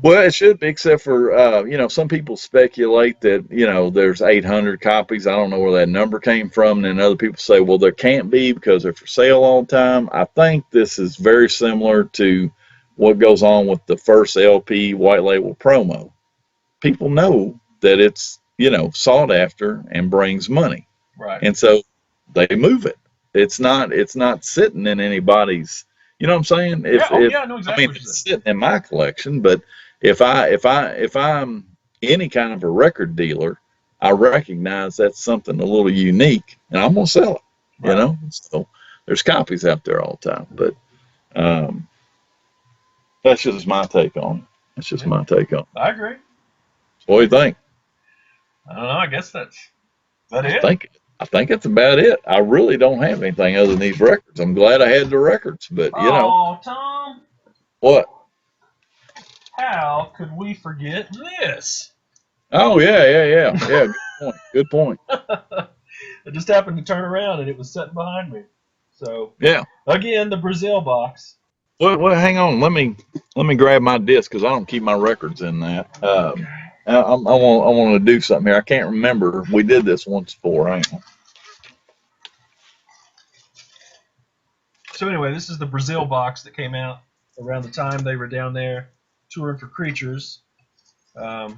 Well, it should be, except for some people speculate that there's 800 copies. I don't know where that number came from. And then other people say, well, there can't be because they're for sale all the time. I think this is very similar to what goes on with the first LP white label promo. People know that it's sought after and brings money, right? And so they move it. It's not sitting in anybody's. You know what I'm saying? I know exactly. It's sitting in my collection, but if I'm any kind of a record dealer, I recognize that's something a little unique, and I'm gonna sell it. Right. So there's copies out there all the time, but that's just my take on it. That's just my take on it. I agree. What do you think? I don't know. I guess that's it. I think that's about it. I really don't have anything other than these records. I'm glad I had the records, but Oh, Tom. What? How could we forget this? Oh yeah. Good point. I just happened to turn around and it was sitting behind me. So yeah. Again, the Brazil box. Well, hang on. Let me grab my disc because I don't keep my records in that. I want to do something here. I can't remember. We did this once before. Hang on. So anyway, this is the Brazil box that came out around the time they were down there touring for Creatures. It's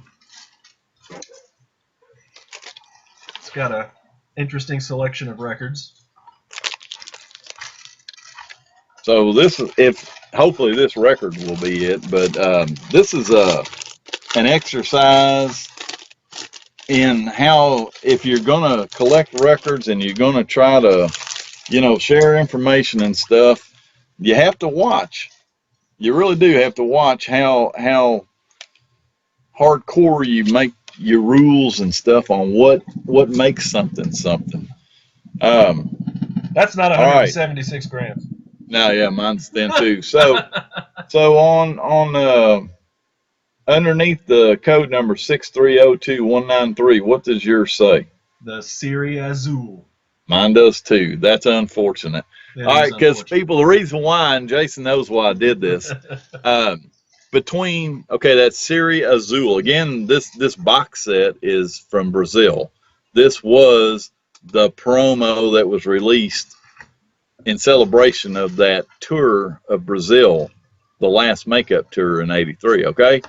got a interesting selection of records. So hopefully this record will be it, but this is an exercise in how, if you're gonna collect records and you're gonna try to share information and stuff, you have to watch. You really do have to watch how hardcore you make your rules and stuff on what makes something. That's not 176 grams. No, yeah, mine's thin too. So on underneath the code number 6302193, what does yours say? The Serie Azul. Mine does too. That's unfortunate. All right, because the reason why, and Jason knows why I did this, that's Serie Azul. Again, this box set is from Brazil. This was the promo that was released in celebration of that tour of Brazil, the last makeup tour in '83. Okay,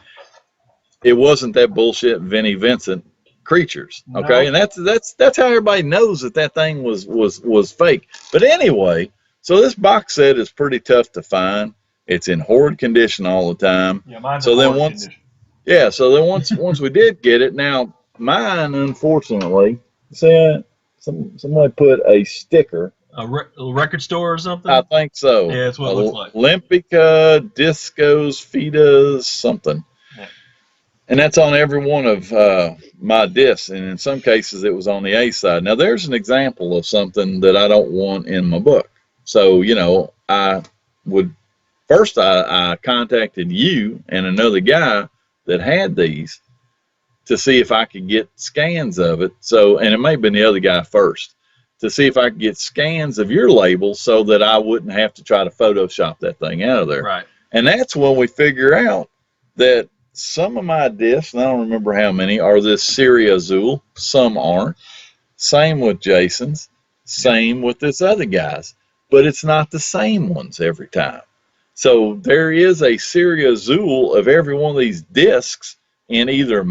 it wasn't that bullshit Vinnie Vincent Creatures. Okay, no. And that's how everybody knows that thing was fake. But anyway, so this box set is pretty tough to find. It's in horrid condition all the time. Yeah, mine's so in then horrid condition. Yeah, so then once we did get it, now mine unfortunately, somebody put a sticker. A record store or something? I think so. Yeah, that's what it looks like. Olympica, Discos, Fidas, something. Yeah. And that's on every one of my discs, and in some cases it was on the A side. Now there's an example of something that I don't want in my book. So, I contacted you and another guy that had these to see if I could get scans of it. So, and it may have been the other guy first, to see if I could get scans of your label so that I wouldn't have to try to Photoshop that thing out of there. Right. And that's when we figure out that some of my discs, and I don't remember how many, are this Serie Azul. Some aren't. Same with Jason's. Same with this other guy's. But it's not the same ones every time. So there is a Serie Azul of every one of these discs in either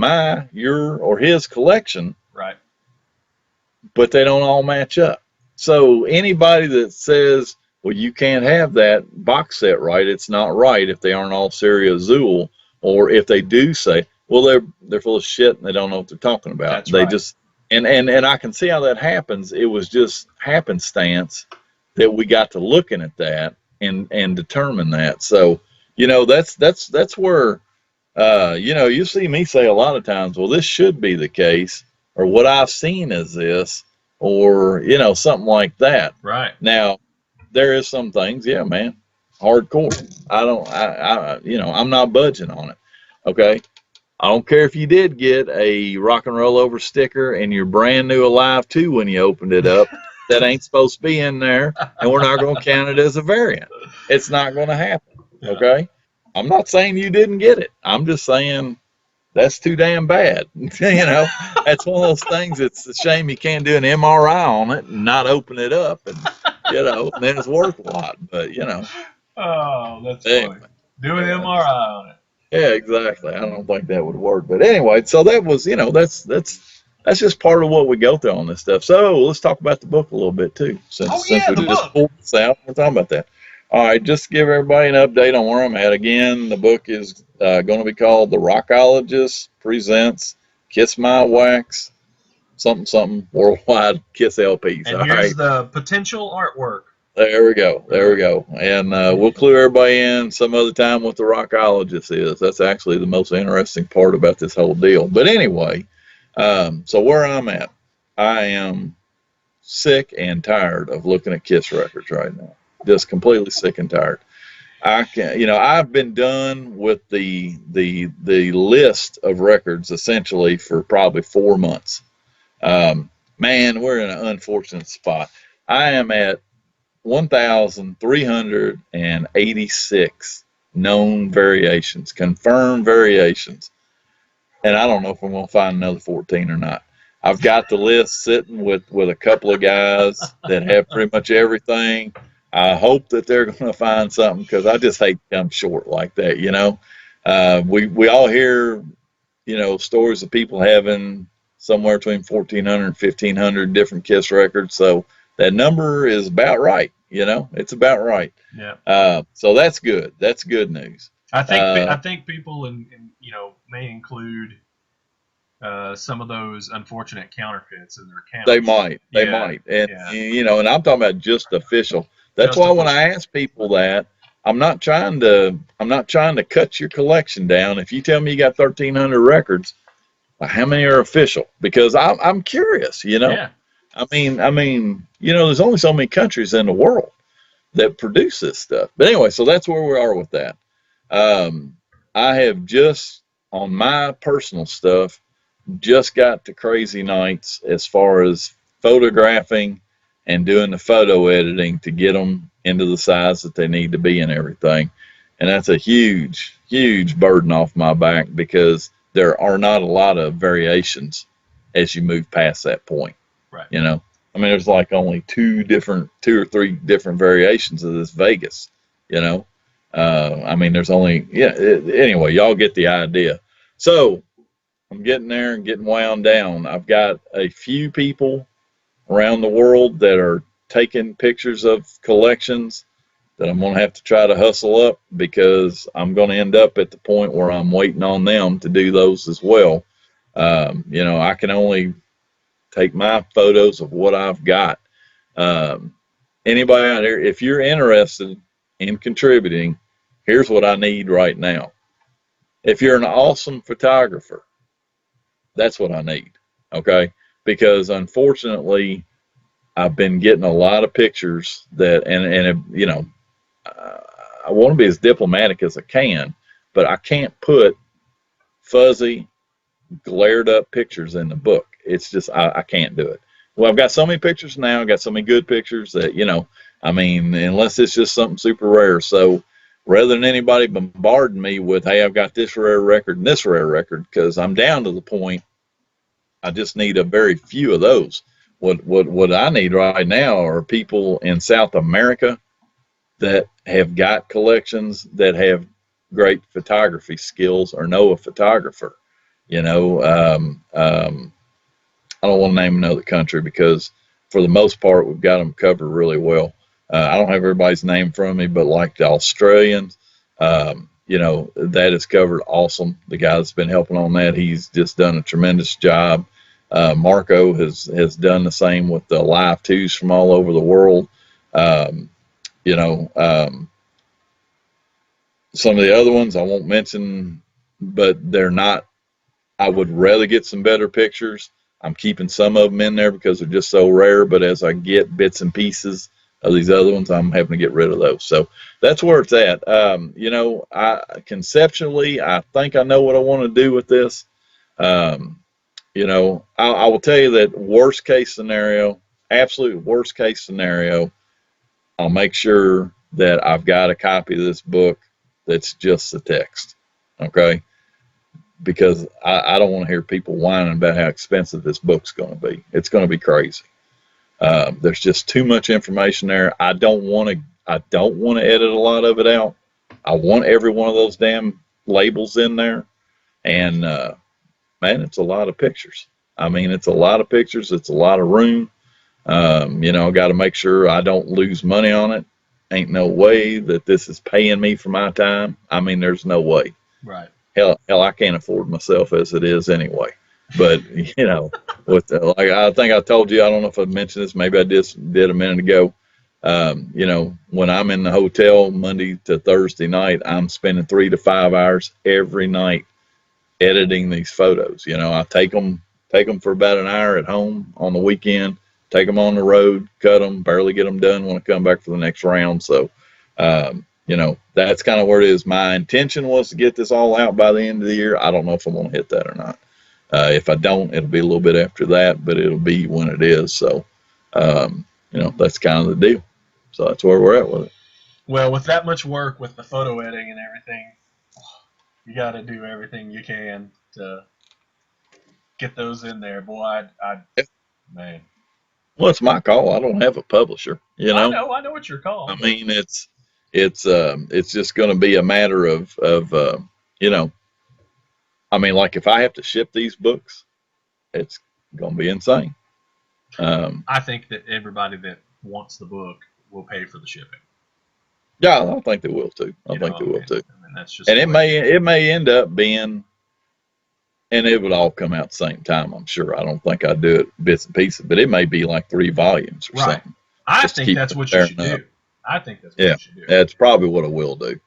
your, or his collection. Right. But they don't all match up. So anybody that says, well, you can't have that box set right, it's not right if they aren't all Serie Azul, or if they do say, well, they're full of shit and they don't know what they're talking about. That's they right. Just and I can see how that happens. It was just happenstance that we got to looking at that and determine that. So, that's where you see me say a lot of times, well, this should be the case. or what I've seen is this, or something like that. Right. Now, there is some things, yeah, man, hardcore. I'm not budging on it. Okay. I don't care if you did get a rock and roll over sticker and you're brand new Alive 2 when you opened it up. That ain't supposed to be in there, and we're not going to count it as a variant. It's not going to happen. Yeah. Okay. I'm not saying you didn't get it. I'm just saying that's too damn bad. That's one of those things. It's a shame you can't do an MRI on it and not open it up, and and then it's worth a lot. But Oh, that's anyway, funny. Do an MRI on it. yeah, exactly. I don't think that would work. But anyway, so that was, that's just part of what we go through on this stuff. So let's talk about the book a little bit too, since we the just book. pulled this out. We're talking about that. All right, just to give everybody an update on where I'm at. Again, the book is going to be called The Rockologists Presents Kiss My Wax something Worldwide Kiss LPs. And all here's right. the potential artwork. There we go. There we go. And we'll clue everybody in some other time what the Rockologist is. That's actually the most interesting part about this whole deal. But anyway, so where I'm at, I am sick and tired of looking at Kiss records right now. Just completely sick and tired. I can, I've been done with the list of records essentially for probably 4 months. Man, we're in an unfortunate spot. I am at 1,386 known variations, confirmed variations. And I don't know if I'm going to find another 14 or not. I've got the list sitting with a couple of guys that have pretty much everything. I hope that they're going to find something because I just hate to come short like that, We all hear, stories of people having somewhere between 1,400 and 1,500 different Kiss records. So that number is about right. It's about right. Yeah. So that's good. That's good news. I think people may include some of those unfortunate counterfeits in their accounts. They might, and and I'm talking about just official. That's why when I ask people that, I'm not trying to cut your collection down. If you tell me you got 1,300 records, how many are official? Because I'm curious. Yeah. I mean, there's only so many countries in the world that produce this stuff. But anyway, so that's where we are with that. I have just on my personal stuff just got to crazy nights as far as photographing and doing the photo editing to get them into the size that they need to be and everything. And that's a huge, huge burden off my back because there are not a lot of variations as you move past that point. Right. There's like only two or three different variations of this Vegas, there's only, anyway, y'all get the idea. So I'm getting there and getting wound down. I've got a few people around the world that are taking pictures of collections that I'm going to have to try to hustle up because I'm going to end up at the point where I'm waiting on them to do those as well. I can only take my photos of what I've got. Anybody out there, if you're interested in contributing, here's what I need right now. If you're an awesome photographer, that's what I need. Okay. Because unfortunately, I've been getting a lot of pictures that, I want to be as diplomatic as I can, but I can't put fuzzy, glared up pictures in the book. It's just, I can't do it. Well, I've got so many pictures now. I've got so many good pictures that, unless it's just something super rare. So rather than anybody bombarding me with, hey, I've got this rare record and this rare record, because I'm down to the point, I just need a very few of those. What I need right now are people in South America that have got collections that have great photography skills or know a photographer. I don't want to name another country because for the most part, we've got them covered really well. I don't have everybody's name in front of me, but like the Australians, that is covered awesome. The guy that's been helping on that, he's just done a tremendous job. Marco has done the same with the live twos from all over the world. Some of the other ones I won't mention, but they're not. I would rather get some better pictures. I'm keeping some of them in there because they're just so rare, but as I get bits and pieces of these other ones, I'm having to get rid of those. So that's where it's at. Conceptually, I think I know what I want to do with this. I will tell you that worst case scenario, absolute worst case scenario, I'll make sure that I've got a copy of this book that's just the text. Okay. Because I don't want to hear people whining about how expensive this book's going to be. It's going to be crazy. There's just too much information there. I don't want to edit a lot of it out. I want every one of those damn labels in there. And man, it's a lot of pictures. I mean, it's a lot of pictures. It's a lot of room. I got to make sure I don't lose money on it. Ain't no way that this is paying me for my time. I mean, there's no way. Right. Hell, I can't afford myself as it is anyway. But like I think I told you, I don't know if I mentioned this. Maybe I did a minute ago. When I'm in the hotel Monday to Thursday night, I'm spending 3 to 5 hours every night editing these photos. I take them for about an hour at home on the weekend, take them on the road, cut them, barely get them done when I come back for the next round. So, that's kind of where it is. My intention was to get this all out by the end of the year. I don't know if I'm going to hit that or not. If I don't, it'll be a little bit after that, but it'll be when it is. So, that's kind of the deal. So that's where we're at with it. Well, with that much work with the photo editing and everything, you got to do everything you can to get those in there, boy. Man. Well, it's my call. I don't have a publisher. I know what your call. I mean, it's just going to be a matter of I mean, like if I have to ship these books, it's going to be insane. I think that everybody that wants the book will pay for the shipping. Yeah, I think they will too. I think they will too. I mean, that's just and it may end up being, and it would all come out at the same time, I'm sure. I don't think I'd do it bits and pieces, but it may be like 3 volumes or something. I think that's what you should do. I think that's what you should do. That's probably what I will do.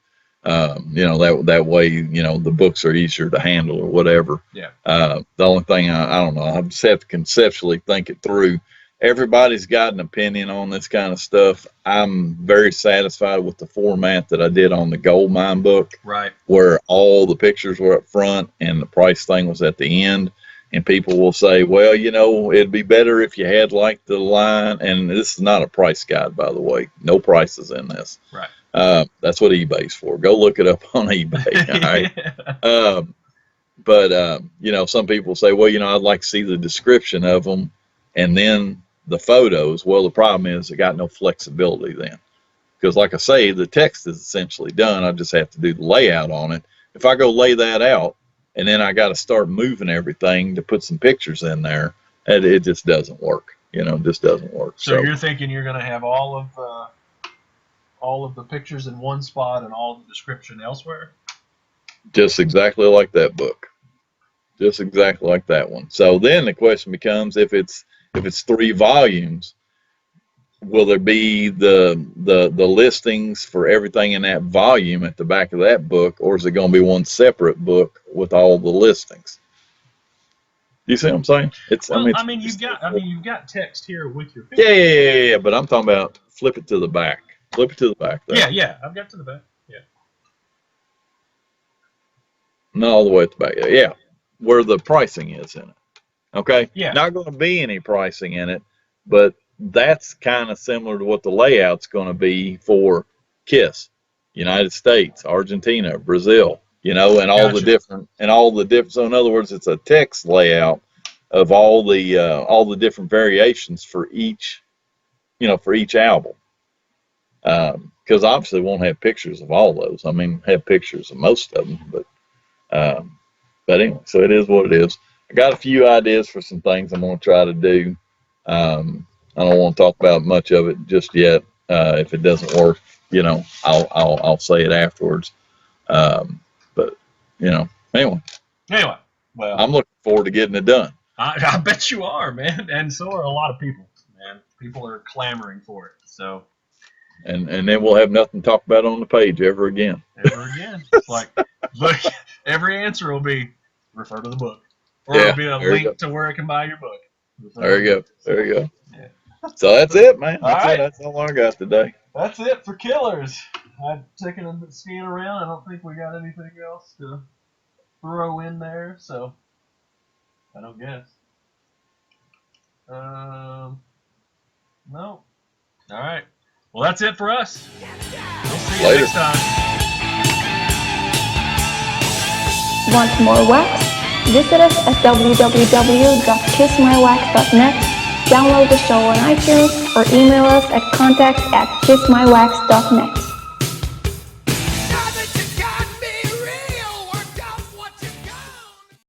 That way, the books are easier to handle or whatever. Yeah. The only thing I don't know, I just have to conceptually think it through. Everybody's got an opinion on this kind of stuff. I'm very satisfied with the format that I did on the Gold Mine book, right, where all the pictures were up front and the price thing was at the end. And people will say, well, it'd be better if you had like the line. And this is not a price guide, by the way. No prices in this. Right. That's what eBay's for. Go look it up on eBay. All right. But some people say, well, I'd like to see the description of them and then the photos. Well, the problem is it got no flexibility then. Because like I say, the text is essentially done. I just have to do the layout on it. If I go lay that out, and then I got to start moving everything to put some pictures in there, and it just doesn't work. It just doesn't work. So you're thinking you're going to have all of the pictures in one spot and all the description elsewhere? Just exactly like that book. Just exactly like that one. So then the question becomes, if it's 3 volumes, will there be the listings for everything in that volume at the back of that book, or is it going to be one separate book with all the listings? You see what I'm saying? You've got text here with your picture. Yeah. But I'm talking about flip it to the back. Flip it to the back. There. Yeah. I've got to the back. Yeah. Not all the way at the back. Yeah. Where the pricing is in it. Okay. Yeah. Not going to be any pricing in it, but that's kind of similar to what the layout's going to be for KISS, United States, Argentina, Brazil, and all the different. So in other words, it's a text layout of all the different variations for each album. Because obviously won't have pictures of all those. I mean, have pictures of most of them, but anyway, so it is what it is. I got a few ideas for some things I'm going to try to do. I don't want to talk about much of it just yet. If it doesn't work, I'll say it afterwards. But anyway. Well, I'm looking forward to getting it done. I bet you are, man, and so are a lot of people. Man, people are clamoring for it. So. And then we'll have nothing to talk about on the page ever again. Ever again. It's like, look, every answer will be refer to the book. Or Yeah, it'll be a there you link to where it can buy your book. There you go. There you go. Yeah. So that's it, man. All That's right. it. That's all I got today. That's it for killers. I've taken a scan around. I don't think we got anything else to throw in there, so I don't guess. No. All right. Well, that's it for us. We'll see you Later. next time. Want more wax? Visit us at www.kissmywax.net, download the show on iTunes, or email us at contact@kissmywax.net.